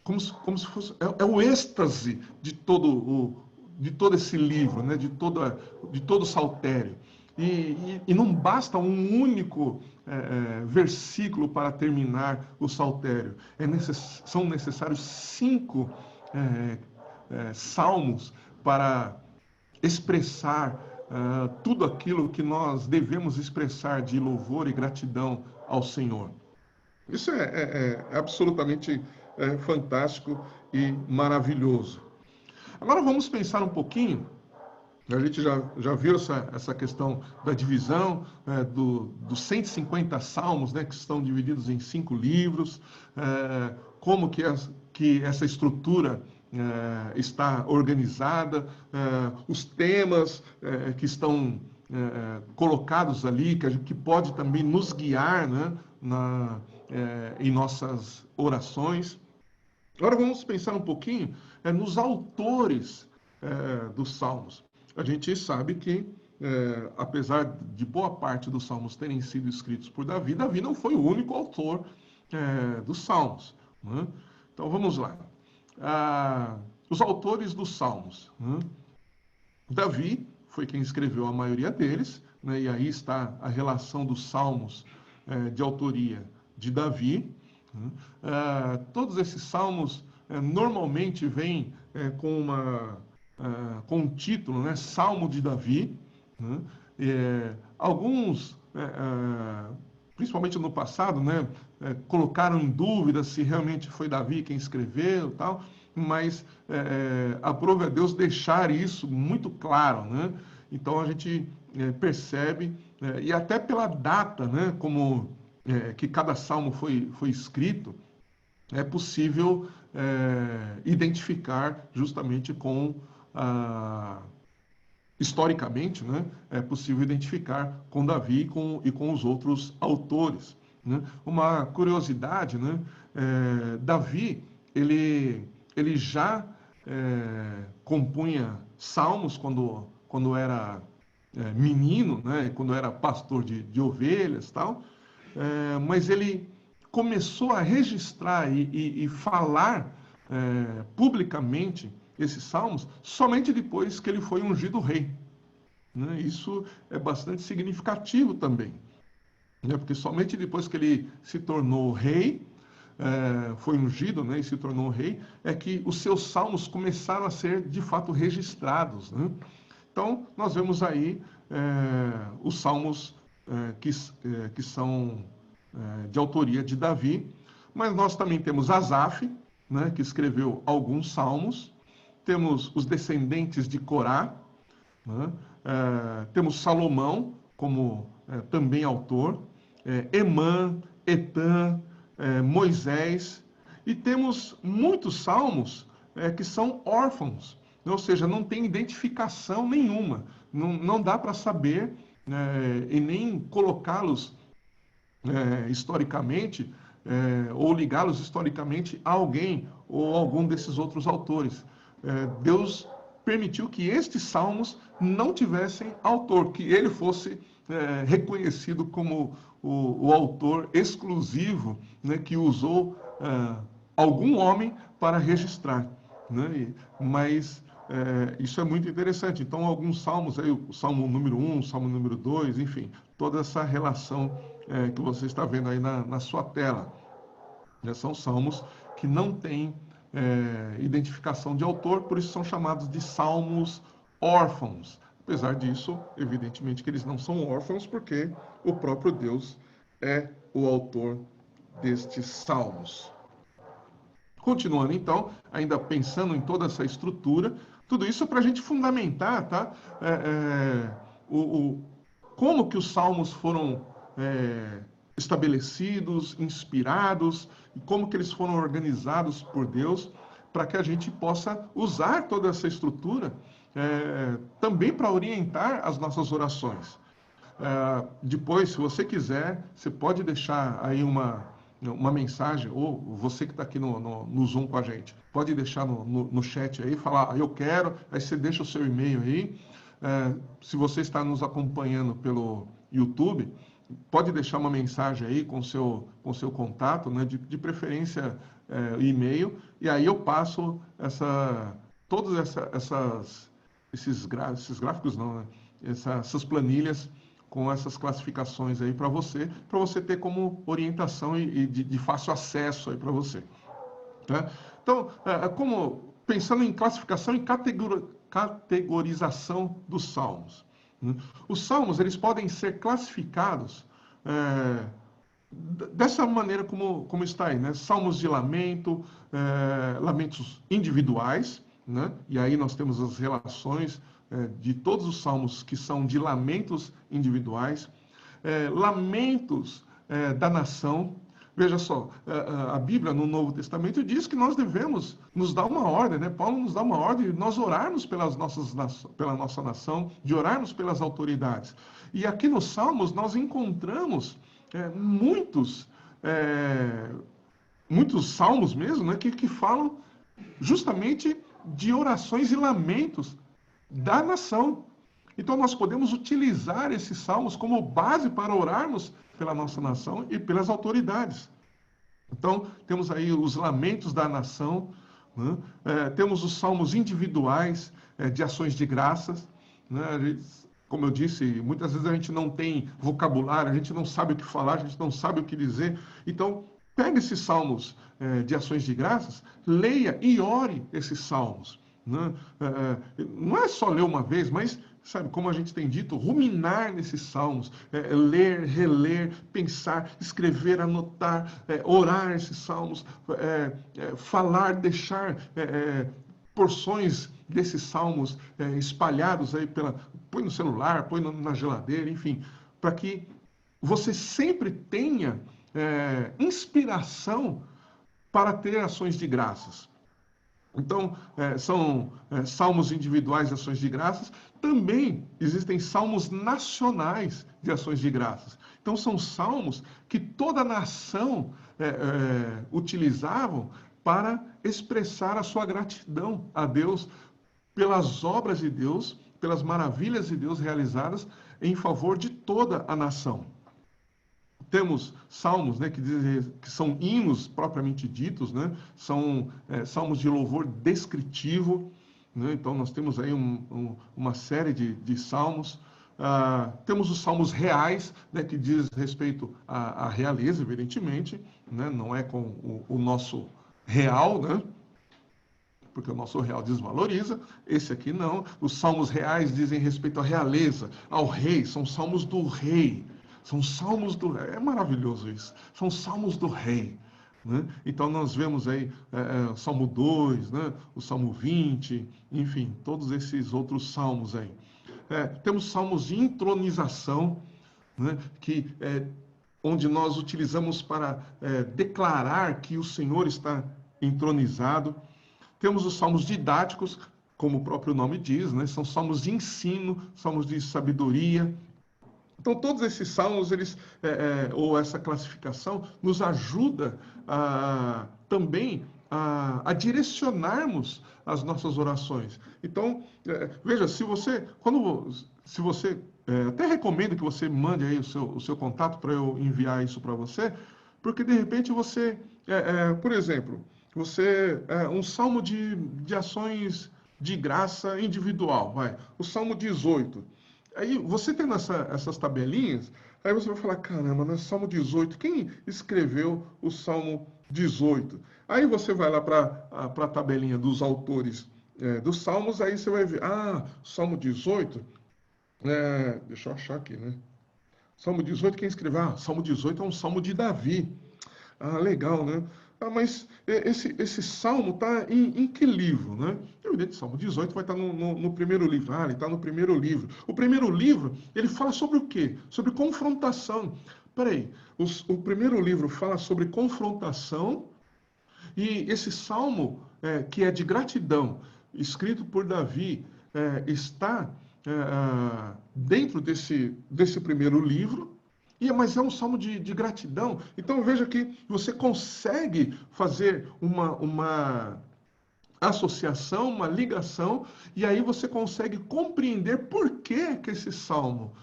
como se fosse... É o êxtase de todo esse livro, né? de todo o saltério. E não basta um único versículo para terminar o saltério. São necessários 5 salmos para expressar tudo aquilo que nós devemos expressar de louvor e gratidão ao Senhor. Isso é absolutamente fantástico e maravilhoso. Agora vamos pensar um pouquinho. A gente já viu essa questão da divisão dos 150 salmos, né, que estão divididos em 5 livros, como que essa estrutura está organizada, os temas que estão colocados ali, que pode também nos guiar, né, em nossas orações. Agora vamos pensar um pouquinho nos autores dos salmos. A gente sabe que, apesar de boa parte dos salmos terem sido escritos por Davi, Davi não foi o único autor dos salmos, né? Então vamos lá. Os autores dos salmos, né? Davi foi quem escreveu a maioria deles, né? E aí está a relação dos salmos de autoria de Davi. Né? Todos esses salmos normalmente vêm com um título, né? Salmo de Davi. Né? Alguns, principalmente no passado, né? Colocaram em dúvida se realmente foi Davi quem escreveu, tal, mas aprove a Deus deixar isso muito claro, né? Então a gente percebe, e até pela data, né? Como que cada salmo foi escrito, é possível identificar justamente historicamente, né, é possível identificar com Davi e com os outros autores. Né? Uma curiosidade, né, Davi, ele já compunha salmos quando era menino, né, quando era pastor de ovelhas, tal, mas ele começou a registrar e falar publicamente esses salmos somente depois que ele foi ungido rei. Né? Isso é bastante significativo também, né? Porque somente depois que ele se tornou rei, foi ungido, né, e se tornou rei, é que os seus salmos começaram a ser de fato registrados. Né? Então, nós vemos aí os salmos que são de autoria de Davi, mas nós também temos Asaf, né, que escreveu alguns salmos, temos os descendentes de Corá, né, temos Salomão como também autor, Emã, Etã, Moisés, e temos muitos salmos que são órfãos, ou seja, não tem identificação nenhuma, não dá para saber e nem colocá-los historicamente, ou ligá-los historicamente a alguém ou algum desses outros autores. Deus permitiu que estes salmos não tivessem autor, que ele fosse reconhecido como o autor exclusivo, né, que usou algum homem para registrar. Né? Mas isso é muito interessante. Então, alguns salmos, aí, o Salmo número 1, o Salmo número 2, enfim, toda essa relação que você está vendo aí na sua tela. Né? São salmos que não têm identificação de autor, por isso são chamados de salmos órfãos. Apesar disso, evidentemente que eles não são órfãos, porque o próprio Deus é o autor destes salmos. Continuando, então, ainda pensando em toda essa estrutura, tudo isso para a gente fundamentar, tá? Como que os salmos foram estabelecidos, inspirados, e como que eles foram organizados por Deus, para que a gente possa usar toda essa estrutura também para orientar as nossas orações. Depois, se você quiser, você pode deixar aí uma mensagem, ou você que está aqui no Zoom com a gente, pode deixar no chat aí, falar, eu quero, aí você deixa o seu e-mail aí. Se você está nos acompanhando pelo YouTube, pode deixar uma mensagem aí com seu contato, né, de preferência e-mail, e aí eu passo todos esses gráficos, não, né, essas planilhas com essas classificações aí para você ter como orientação e de fácil acesso aí para você. Né? Então, como pensando em classificação e categorização dos salmos. Né? Os salmos eles podem ser classificados dessa maneira como está aí, né? Salmos de lamento, lamentos individuais, né? E aí nós temos as relações de todos os salmos que são de lamentos individuais, lamentos da nação. Veja só, a Bíblia no Novo Testamento diz que nós devemos nos dar uma ordem, né? Paulo nos dá uma ordem de nós orarmos pela nossa nação, de orarmos pelas autoridades. E aqui nos Salmos nós encontramos muitos, muitos salmos mesmo, né, que falam justamente de orações e lamentos da nação. Então, nós podemos utilizar esses salmos como base para orarmos pela nossa nação e pelas autoridades. Então, temos aí os lamentos da nação, né? Temos os salmos individuais de ações de graças, né? Como eu disse, muitas vezes a gente não tem vocabulário, a gente não sabe o que falar, a gente não sabe o que dizer. Então, pegue esses salmos de ações de graças, leia e ore esses salmos, né? Não é só ler uma vez, mas, sabe, como a gente tem dito, ruminar nesses salmos, ler, reler, pensar, escrever, anotar, orar esses salmos, falar, deixar porções desses salmos espalhados aí põe no celular, põe na geladeira, enfim, para que você sempre tenha inspiração para ter ações de graças. Então, são salmos individuais de ações de graças. Também existem salmos nacionais de ações de graças. Então, são salmos que toda a nação utilizavam para expressar a sua gratidão a Deus pelas obras de Deus, pelas maravilhas de Deus realizadas em favor de toda a nação. Temos salmos, né, que são hinos propriamente ditos, né, são salmos de louvor descritivo, né, então nós temos aí uma série de salmos. Temos os salmos reais, né, que diz respeito à realeza, evidentemente, né, não é com o nosso real, né, porque o nosso real desvaloriza, esse aqui não. Os salmos reais dizem respeito à realeza, ao rei, são salmos do rei. São salmos do rei. É maravilhoso isso. São salmos do rei. Né? Então nós vemos aí o Salmo 2, né? O Salmo 20, enfim, todos esses outros salmos aí. Temos salmos de intronização, né? Onde nós utilizamos para declarar que o Senhor está entronizado. Temos os salmos didáticos, como o próprio nome diz, né? São salmos de ensino, salmos de sabedoria. Então, todos esses salmos, ou essa classificação, nos ajuda também a direcionarmos as nossas orações. Então, veja, se você até recomendo que você mande aí o seu contato para eu enviar isso para você, porque de repente você, por exemplo, um salmo de ações de graça individual, o Salmo 18. Aí, você tendo essas tabelinhas, aí você vai falar, caramba, no Salmo 18, quem escreveu o Salmo 18? Aí você vai lá para a tabelinha dos autores dos Salmos, aí você vai ver, Salmo 18, deixa eu achar aqui, né? Salmo 18, quem escreveu? Salmo 18 é um Salmo de Davi. Legal, né? Mas esse salmo está em que livro, né? Evidente, Salmo 18 vai estar no primeiro livro. Ele está no primeiro livro. O primeiro livro, ele fala sobre o quê? Sobre confrontação. Peraí, o primeiro livro fala sobre confrontação e esse salmo, que é de gratidão, escrito por Davi, está dentro desse primeiro livro. Mas é um salmo de gratidão. Então veja que você consegue fazer uma associação, uma ligação, e aí você consegue compreender por que esse salmo,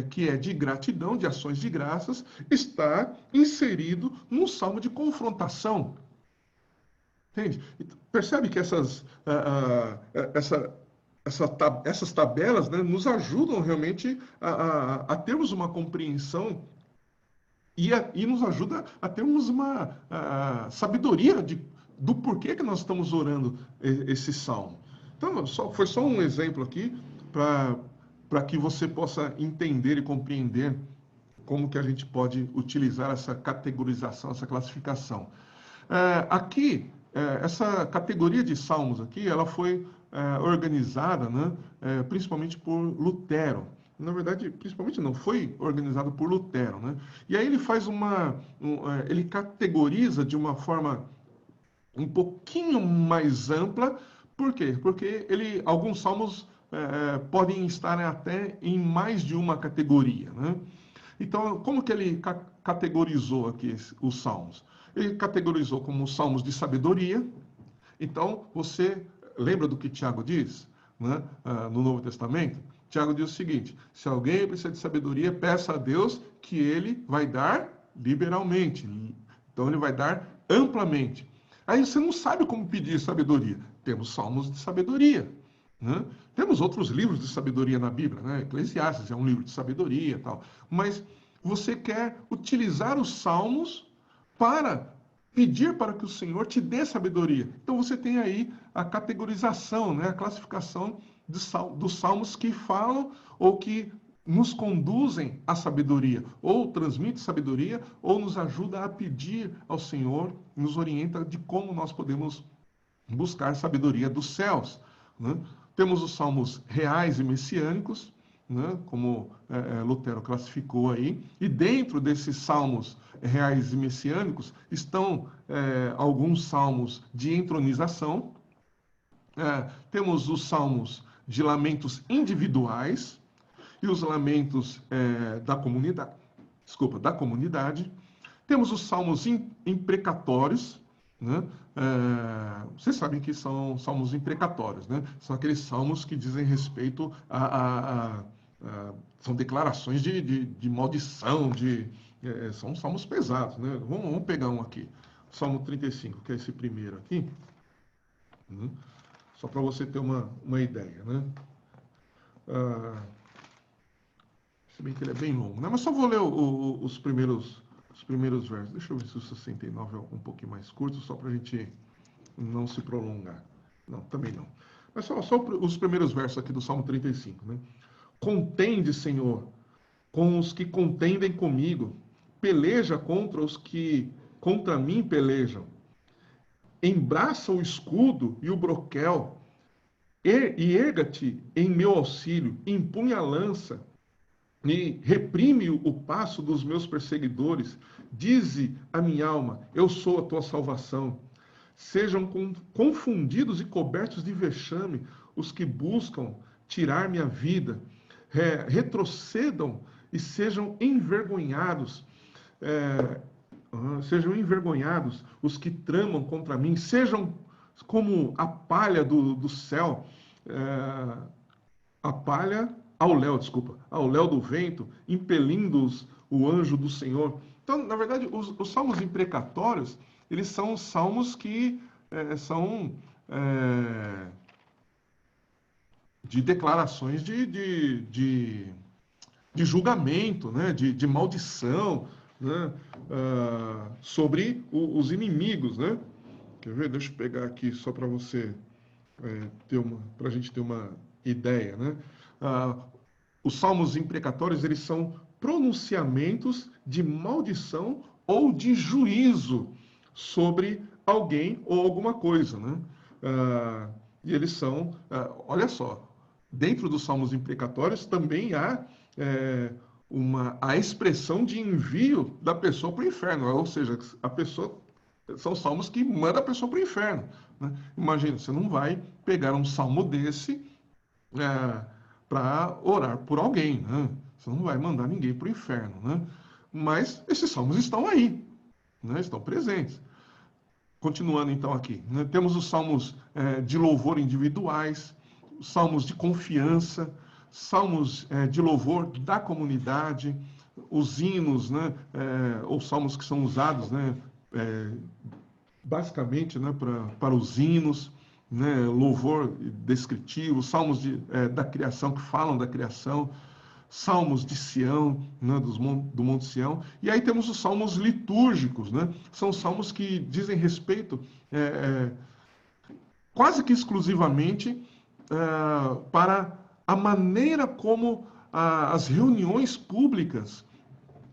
que é de gratidão, de ações de graças, está inserido num salmo de confrontação. Entende? Percebe que essas tabelas, né, nos ajudam realmente a termos uma compreensão e nos ajuda a termos uma sabedoria do porquê que nós estamos orando esse salmo. Então, foi só um exemplo aqui para que você possa entender e compreender como que a gente pode utilizar essa categorização, essa classificação. Aqui, essa categoria de salmos aqui, ela foi organizada, né, principalmente por Lutero. Na verdade, principalmente não, foi organizado por Lutero, né? E aí ele faz ele categoriza de uma forma um pouquinho mais ampla. Por quê? Porque alguns salmos podem estar até em mais de uma categoria, né? Então, como que ele categorizou aqui os salmos? Ele categorizou como salmos de sabedoria. Então, você lembra do que Tiago diz, né? No Novo Testamento? Tiago diz o seguinte: se alguém precisa de sabedoria, peça a Deus que ele vai dar liberalmente. Então, ele vai dar amplamente. Aí você não sabe como pedir sabedoria. Temos salmos de sabedoria, né? Temos outros livros de sabedoria na Bíblia, né? Eclesiastes é um livro de sabedoria e tal. Mas você quer utilizar os salmos para pedir para que o Senhor te dê sabedoria. Então você tem aí a categorização, né? A classificação dos salmos que falam ou que nos conduzem à sabedoria, ou transmite sabedoria, ou nos ajuda a pedir ao Senhor, nos orienta de como nós podemos buscar sabedoria dos céus, né? Temos os salmos reais e messiânicos, né? Como Lutero classificou aí, e dentro desses salmos reais e messiânicos estão alguns salmos de entronização, temos os salmos de lamentos individuais e os lamentos da comunidade, temos os salmos imprecatórios, né? Vocês sabem que são salmos imprecatórios, né? São aqueles salmos que dizem respeito são declarações de maldição, são salmos pesados, né? Vamos pegar um aqui, Salmo 35, que é esse primeiro aqui, né? Só para você ter uma ideia, né? Se bem que ele é bem longo, né? Mas só vou ler os primeiros versos. Deixa eu ver se o 69 é um pouquinho mais curto, só para a gente não se prolongar. Não, também não. Mas só os primeiros versos aqui do Salmo 35, né? Contende, Senhor, com os que contendem comigo. Peleja contra os que contra mim pelejam. Embraça o escudo e o broquel. E erga-te em meu auxílio. Empunha a lança e reprime o passo dos meus perseguidores. Dize a minha alma: eu sou a tua salvação. Sejam confundidos e cobertos de vexame os que buscam tirar minha vida. Retrocedam e sejam envergonhados. Sejam envergonhados os que tramam contra mim. Sejam como a palha do céu. A palha ao léu do vento, impelindo-os o anjo do Senhor. Então, na verdade, os salmos imprecatórios, eles são salmos que são de declarações de julgamento, né? de maldição, né? Sobre os inimigos, né? Quer ver? Deixa eu pegar aqui só para você para a gente ter uma ideia, né? Os salmos imprecatórios, eles são pronunciamentos de maldição ou de juízo sobre alguém ou alguma coisa, né? E eles são, olha só, dentro dos salmos imprecatórios também há a expressão de envio da pessoa para o inferno, ou seja, são salmos que mandam a pessoa para o inferno, né? Imagina, você não vai pegar um salmo desse para orar por alguém, né? Você não vai mandar ninguém para o inferno, né? Mas esses salmos estão aí, né? Estão presentes. Continuando então aqui, né? Temos os salmos de louvor individuais, salmos de confiança, salmos de louvor da comunidade, os hinos, né? Ou salmos que são usados, né? Basicamente, né? Para os hinos, né? Louvor descritivo, salmos da criação que falam da criação, salmos de Sião, né? Do Monte Sião, e aí temos os salmos litúrgicos, né? São salmos que dizem respeito quase que exclusivamente para a maneira como as reuniões públicas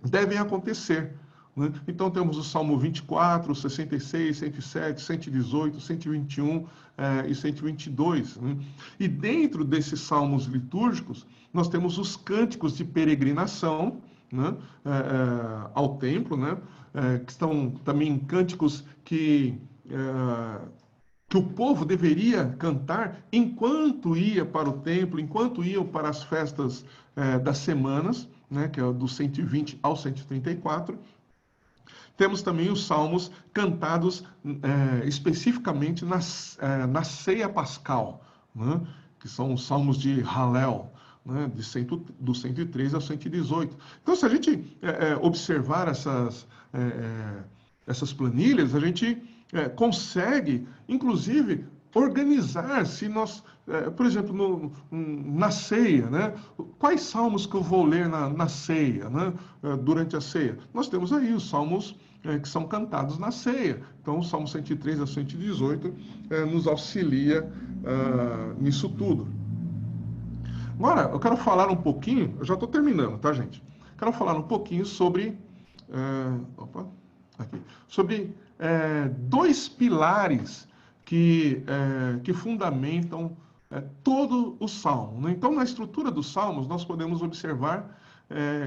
devem acontecer. Né? Então, temos o Salmo 24, 66, 107, 118, 121 e 122. Né? E dentro desses salmos litúrgicos, nós temos os cânticos de peregrinação, né? Ao templo, né? Que são também cânticos que o povo deveria cantar enquanto ia para o templo, enquanto iam para as festas das semanas, né, que é do 120 ao 134. Temos também os salmos cantados especificamente na ceia pascal, né, que são os salmos de Hallel, né, do 103 ao 118. Então, se a gente observar essas planilhas, a gente consegue, inclusive, organizar, se nós, por exemplo, na ceia, né? Quais salmos que eu vou ler na ceia, né? Durante a ceia? Nós temos aí os salmos que são cantados na ceia. Então, o Salmo 103 a 118 nos auxilia nisso tudo. Agora, eu quero falar um pouquinho, eu já estou terminando, tá, gente? Quero falar um pouquinho sobre... sobre dois pilares que fundamentam todo o Salmo. Né? Então, na estrutura dos Salmos, nós podemos observar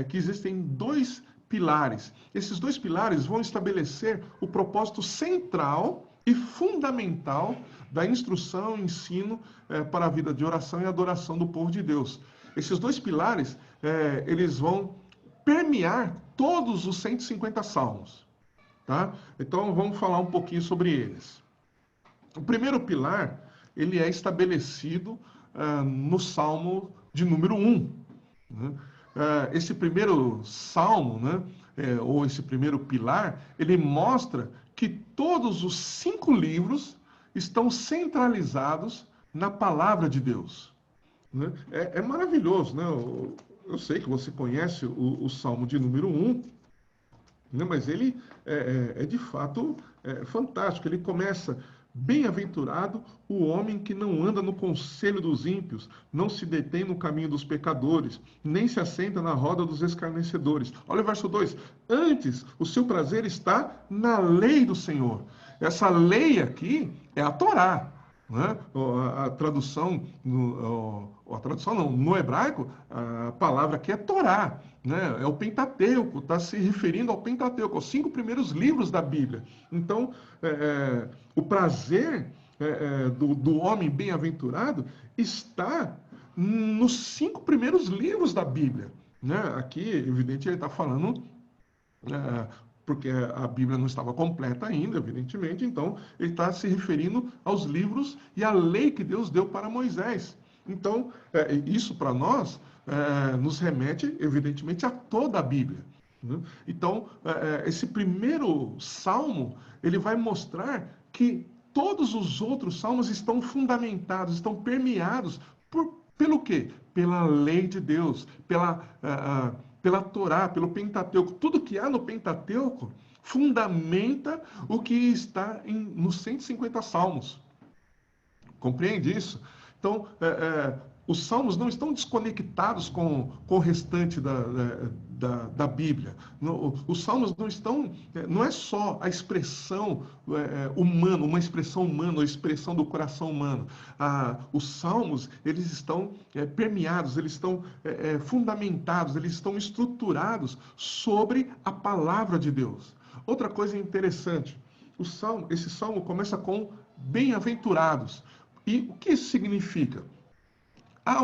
que existem dois pilares. Esses dois pilares vão estabelecer o propósito central e fundamental da instrução e ensino para a vida de oração e adoração do povo de Deus. Esses dois pilares, eles vão permear todos os 150 salmos. Tá? Então, vamos falar um pouquinho sobre eles. O primeiro pilar, ele é estabelecido no Salmo de número 1. Né? Esse primeiro salmo, né, ou esse primeiro pilar, ele mostra que todos os 5 livros estão centralizados na palavra de Deus. Né? É maravilhoso, né? Eu sei que você conhece o Salmo de número 1, né? Mas ele de fato fantástico. Ele começa: bem-aventurado o homem que não anda no conselho dos ímpios, não se detém no caminho dos pecadores, nem se assenta na roda dos escarnecedores. Olha o verso 2. Antes, o seu prazer está na lei do Senhor. Essa lei aqui é a Torá. Né? A tradução, no hebraico, a palavra aqui é Torá, né? É o Pentateuco, está se referindo ao Pentateuco, aos 5 primeiros livros da Bíblia. Então, o prazer do homem bem-aventurado está nos 5 primeiros livros da Bíblia. Né? Aqui, evidente, ele está falando... porque a Bíblia não estava completa ainda, evidentemente, então ele está se referindo aos livros e à lei que Deus deu para Moisés. Então, isso para nós nos remete, evidentemente, a toda a Bíblia. Né? Então, esse primeiro salmo, ele vai mostrar que todos os outros salmos estão fundamentados, estão permeados pelo quê? Pela lei de Deus, pela Torá, pelo Pentateuco. Tudo que há no Pentateuco fundamenta o que está nos 150 salmos. Compreende isso? Então, os salmos não estão desconectados com o restante da Bíblia. Os salmos não estão... Não é só a expressão humana, uma expressão humana, a expressão do coração humano. Os salmos, eles estão permeados, eles estão fundamentados, eles estão estruturados sobre a palavra de Deus. Outra coisa interessante, esse salmo começa com bem-aventurados. E o que isso significa? Há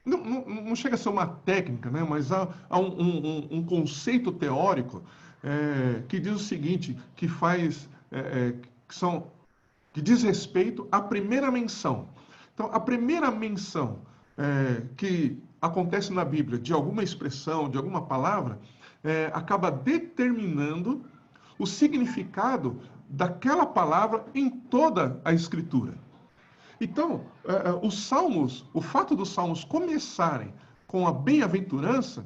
não chega a ser uma técnica, né? Mas há um conceito teórico que diz o seguinte, que diz respeito à primeira menção. Então, a primeira menção que acontece na Bíblia de alguma expressão, de alguma palavra, acaba determinando o significado daquela palavra em toda a Escritura. Então, os salmos, o fato dos salmos começarem com a bem-aventurança,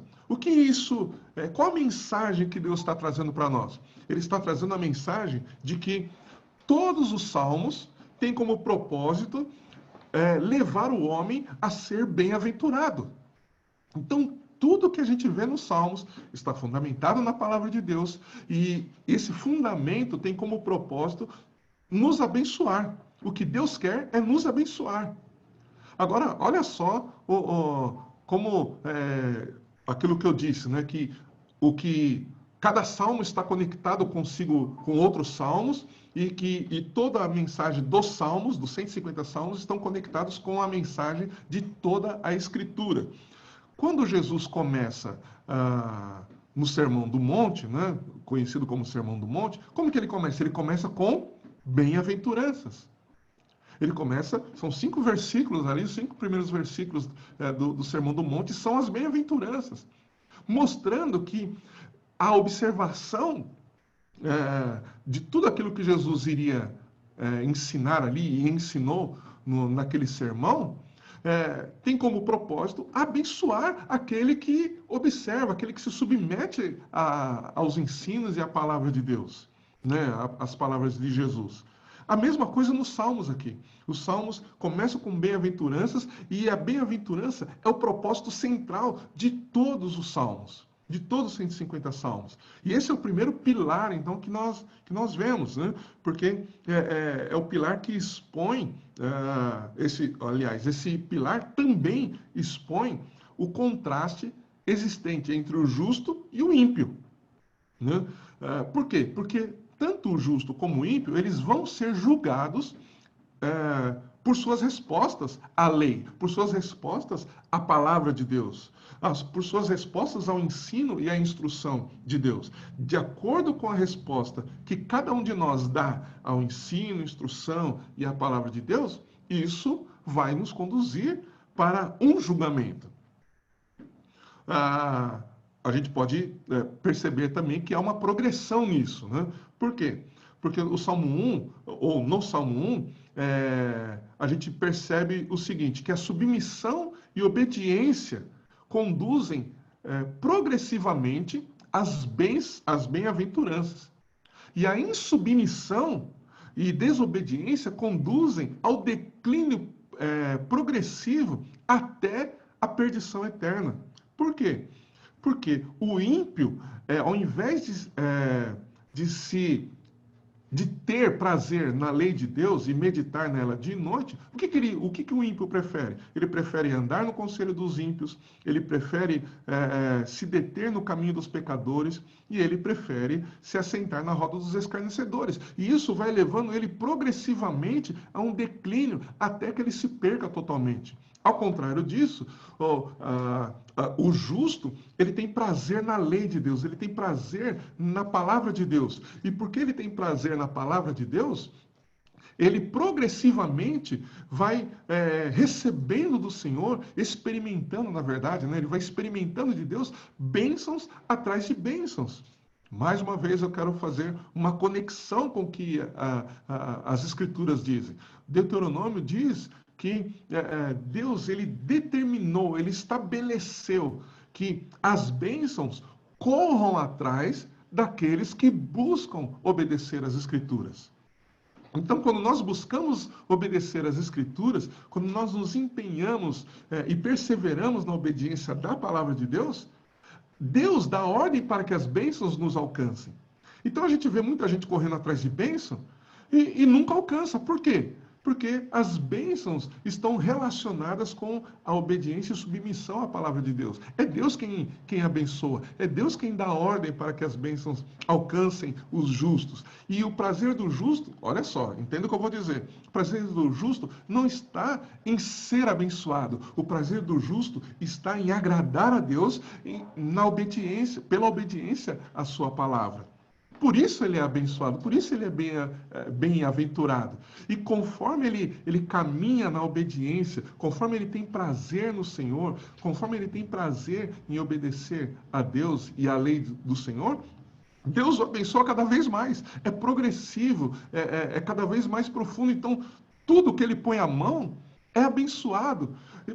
qual a mensagem que Deus está trazendo para nós? Ele está trazendo a mensagem de que todos os salmos têm como propósito levar o homem a ser bem-aventurado. Então, tudo que a gente vê nos Salmos está fundamentado na palavra de Deus, e esse fundamento tem como propósito nos abençoar. O que Deus quer é nos abençoar. Agora, olha só como aquilo que eu disse, né? Que o que cada salmo está conectado consigo com outros salmos e toda a mensagem dos salmos, dos 150 salmos, estão conectados com a mensagem de toda a Escritura. Quando Jesus começa no Sermão do Monte, né, conhecido como Sermão do Monte, como que ele começa? Ele começa com bem-aventuranças. Ele começa, são 5 versículos ali, os 5 primeiros versículos do Sermão do Monte são as bem-aventuranças, mostrando que a observação de tudo aquilo que Jesus iria ensinar ali e ensinou naquele sermão, tem como propósito abençoar aquele que observa, aquele que se submete aos ensinos e à palavra de Deus, né? As palavras de Jesus. A mesma coisa nos Salmos aqui. Os Salmos começam com bem-aventuranças e a bem-aventurança é o propósito central de todos os Salmos, de todos os 150 Salmos. E esse é o primeiro pilar, então, que nós vemos, né? Porque é o pilar que expõe, esse pilar também expõe o contraste existente entre o justo e o ímpio, né? Por quê? Porque tanto o justo como o ímpio, eles vão ser julgados por suas respostas à lei, por suas respostas à palavra de Deus, por suas respostas ao ensino e à instrução de Deus. De acordo com a resposta que cada um de nós dá ao ensino, instrução e à palavra de Deus, isso vai nos conduzir para um julgamento. A gente pode perceber também que há uma progressão nisso, né? Por quê? Porque o Salmo 1, ou no Salmo 1, a gente percebe o seguinte, que a submissão e obediência conduzem progressivamente às bem-aventuranças. E a insubmissão e desobediência conduzem ao declínio progressivo até a perdição eterna. Por quê? Porque o ímpio, ao invés de ter prazer na lei de Deus e meditar nela de noite, o que o ímpio prefere? Ele prefere andar no conselho dos ímpios, ele prefere se deter no caminho dos pecadores e ele prefere se assentar na roda dos escarnecedores. E isso vai levando ele progressivamente a um declínio até que ele se perca totalmente. Ao contrário disso, o justo, ele tem prazer na lei de Deus, ele tem prazer na palavra de Deus. E porque ele tem prazer na palavra de Deus, ele progressivamente vai recebendo do Senhor, experimentando, na verdade, né? Ele vai experimentando de Deus bênçãos atrás de bênçãos. Mais uma vez eu quero fazer uma conexão com o que as Escrituras dizem. Deuteronômio diz que Deus, ele determinou, ele estabeleceu que as bênçãos corram atrás daqueles que buscam obedecer às Escrituras. Então, quando nós buscamos obedecer às Escrituras, quando nós nos empenhamos e perseveramos na obediência da palavra de Deus, Deus dá ordem para que as bênçãos nos alcancem. Então, a gente vê muita gente correndo atrás de bênção e nunca alcança. Por quê? Porque as bênçãos estão relacionadas com a obediência e submissão à palavra de Deus. É Deus quem abençoa, é Deus quem dá ordem para que as bênçãos alcancem os justos. E o prazer do justo, olha só, entenda o que eu vou dizer. O prazer do justo não está em ser abençoado. O prazer do justo está em agradar a Deus na obediência, pela obediência à sua palavra. Por isso ele é abençoado, por isso ele é bem-aventurado. E conforme ele caminha na obediência, conforme ele tem prazer no Senhor, conforme ele tem prazer em obedecer a Deus e à lei do Senhor, Deus o abençoa cada vez mais. É progressivo, é cada vez mais profundo. Então, tudo que ele põe a mão é abençoado.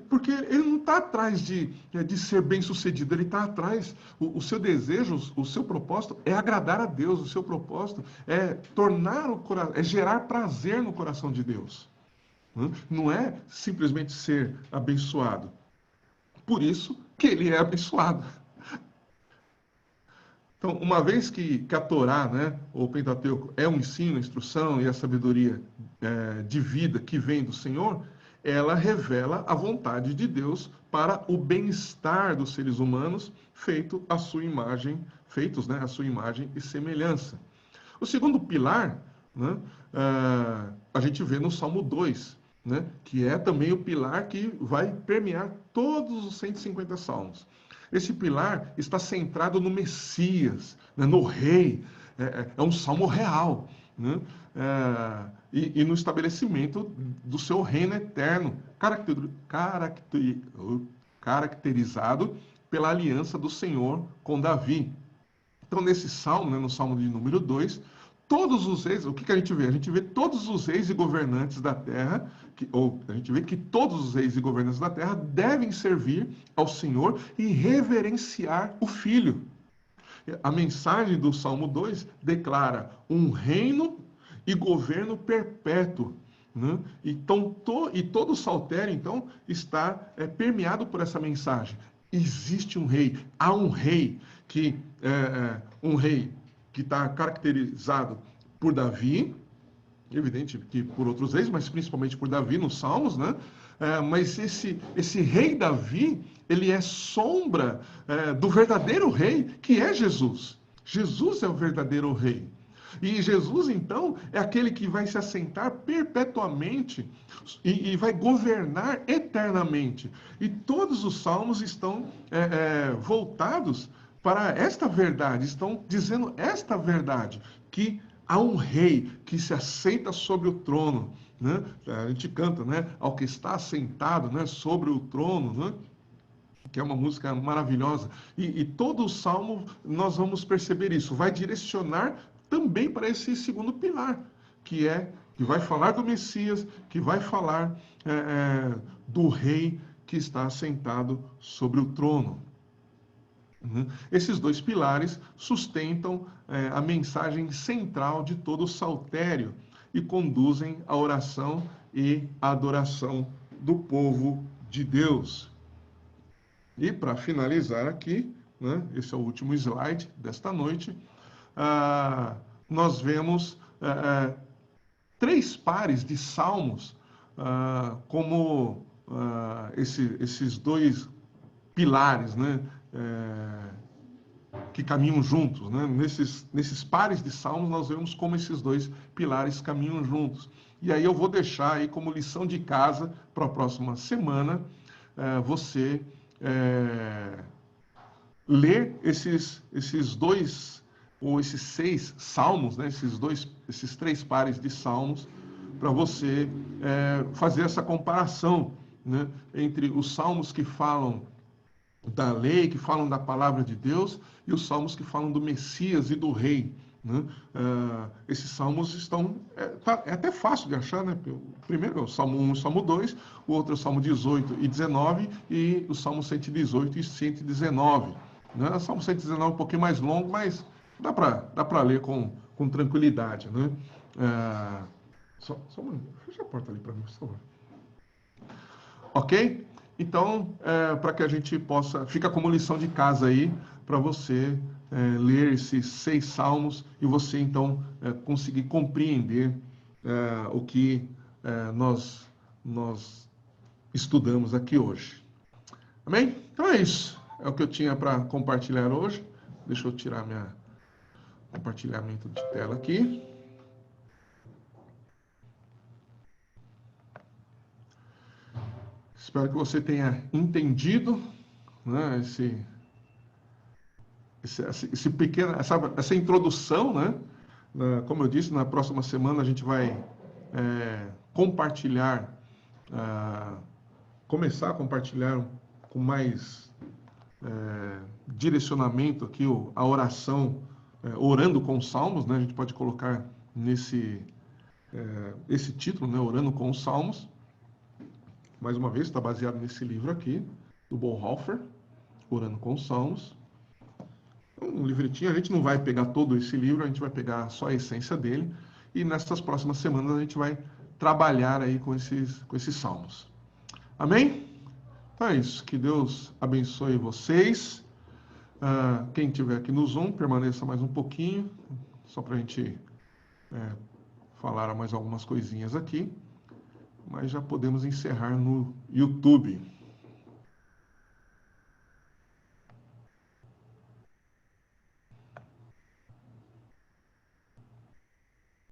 Porque ele não está atrás de ser bem-sucedido, ele está atrás, o seu desejo, o seu propósito é agradar a Deus, o seu propósito é é gerar prazer no coração de Deus. Não é simplesmente ser abençoado. Por isso que ele é abençoado. Então, uma vez que a Torá, né, o Pentateuco, é um ensino, instrução e a sabedoria de vida que vem do Senhor, ela revela a vontade de Deus para o bem-estar dos seres humanos, feitos, né, à sua imagem e semelhança. O segundo pilar, né, a gente vê no Salmo 2, né, que é também o pilar que vai permear todos os 150 salmos. Esse pilar está centrado no Messias, né, no Rei. É um salmo real, né? E no estabelecimento do seu reino eterno, caracterizado pela aliança do Senhor com Davi. Então, nesse salmo, né, no salmo de número 2, todos os reis, o que a gente vê? A gente vê todos os reis e governantes da terra, a gente vê que todos os reis e governantes da terra devem servir ao Senhor e reverenciar o Filho. A mensagem do Salmo 2 declara um reino e governo perpétuo. Né? Então, todo o saltério, então, está permeado por essa mensagem. Existe um rei, há um rei que está caracterizado por Davi, evidente que por outros reis, mas principalmente por Davi nos Salmos, né? Mas esse rei Davi, ele é sombra do verdadeiro rei, que é Jesus. Jesus é o verdadeiro rei. E Jesus, então, é aquele que vai se assentar perpetuamente e vai governar eternamente. E todos os salmos estão voltados para esta verdade, estão dizendo esta verdade, que há um rei que se assenta sobre o trono, né? A gente canta, né? Ao que está assentado, né? Sobre o trono, né? Que é uma música maravilhosa. E todo o salmo nós vamos perceber isso. Vai direcionar também para esse segundo pilar, que vai falar do Messias, que vai falar do rei que está assentado sobre o trono. Esses dois pilares sustentam a mensagem central de todo o saltério e conduzem à oração e à adoração do povo de Deus. E para finalizar aqui, né, esse é o último slide desta noite, nós vemos 3 pares de salmos como esses 2 pilares, né, que caminham juntos. Né? Nesses pares de salmos, nós vemos como esses 2 pilares caminham juntos. E aí eu vou deixar aí como lição de casa para a próxima semana, você ler esses 2 ou esses 6 salmos, né? esses 3 pares de salmos, para você fazer essa comparação, né? Entre os salmos que falam da lei, que falam da palavra de Deus, e os salmos que falam do Messias e do Rei. Né? Esses salmos estão... É até fácil de achar, né? O primeiro é o Salmo 1 e o Salmo 2, o outro é o Salmo 18 e 19, e o Salmo 118 e 119. Né? O Salmo 119 é um pouquinho mais longo, mas dá para ler com tranquilidade. Né? Fecha a porta ali para mim, por favor. Ok? Então, para que a gente possa... Fica como lição de casa aí, para você ler esses 6 salmos e você, então, conseguir compreender o que nós estudamos aqui hoje. Amém? Então é isso. É o que eu tinha para compartilhar hoje. Deixa eu tirar meu compartilhamento de tela aqui. Espero que você tenha entendido, né, essa introdução, né? Como eu disse, na próxima semana a gente vai começar a compartilhar com mais direcionamento aqui a oração, orando com os salmos, né? A gente pode colocar esse título, né? Orando com os salmos. Mais uma vez, está baseado nesse livro aqui, do Bonhoeffer, Orando com os Salmos. Um livretinho, a gente não vai pegar todo esse livro, a gente vai pegar só a essência dele, e nessas próximas semanas a gente vai trabalhar aí com esses salmos. Amém? Então é isso. Que Deus abençoe vocês. Quem estiver aqui no Zoom, permaneça mais um pouquinho, só para a gente falar mais algumas coisinhas aqui. Mas já podemos encerrar no YouTube.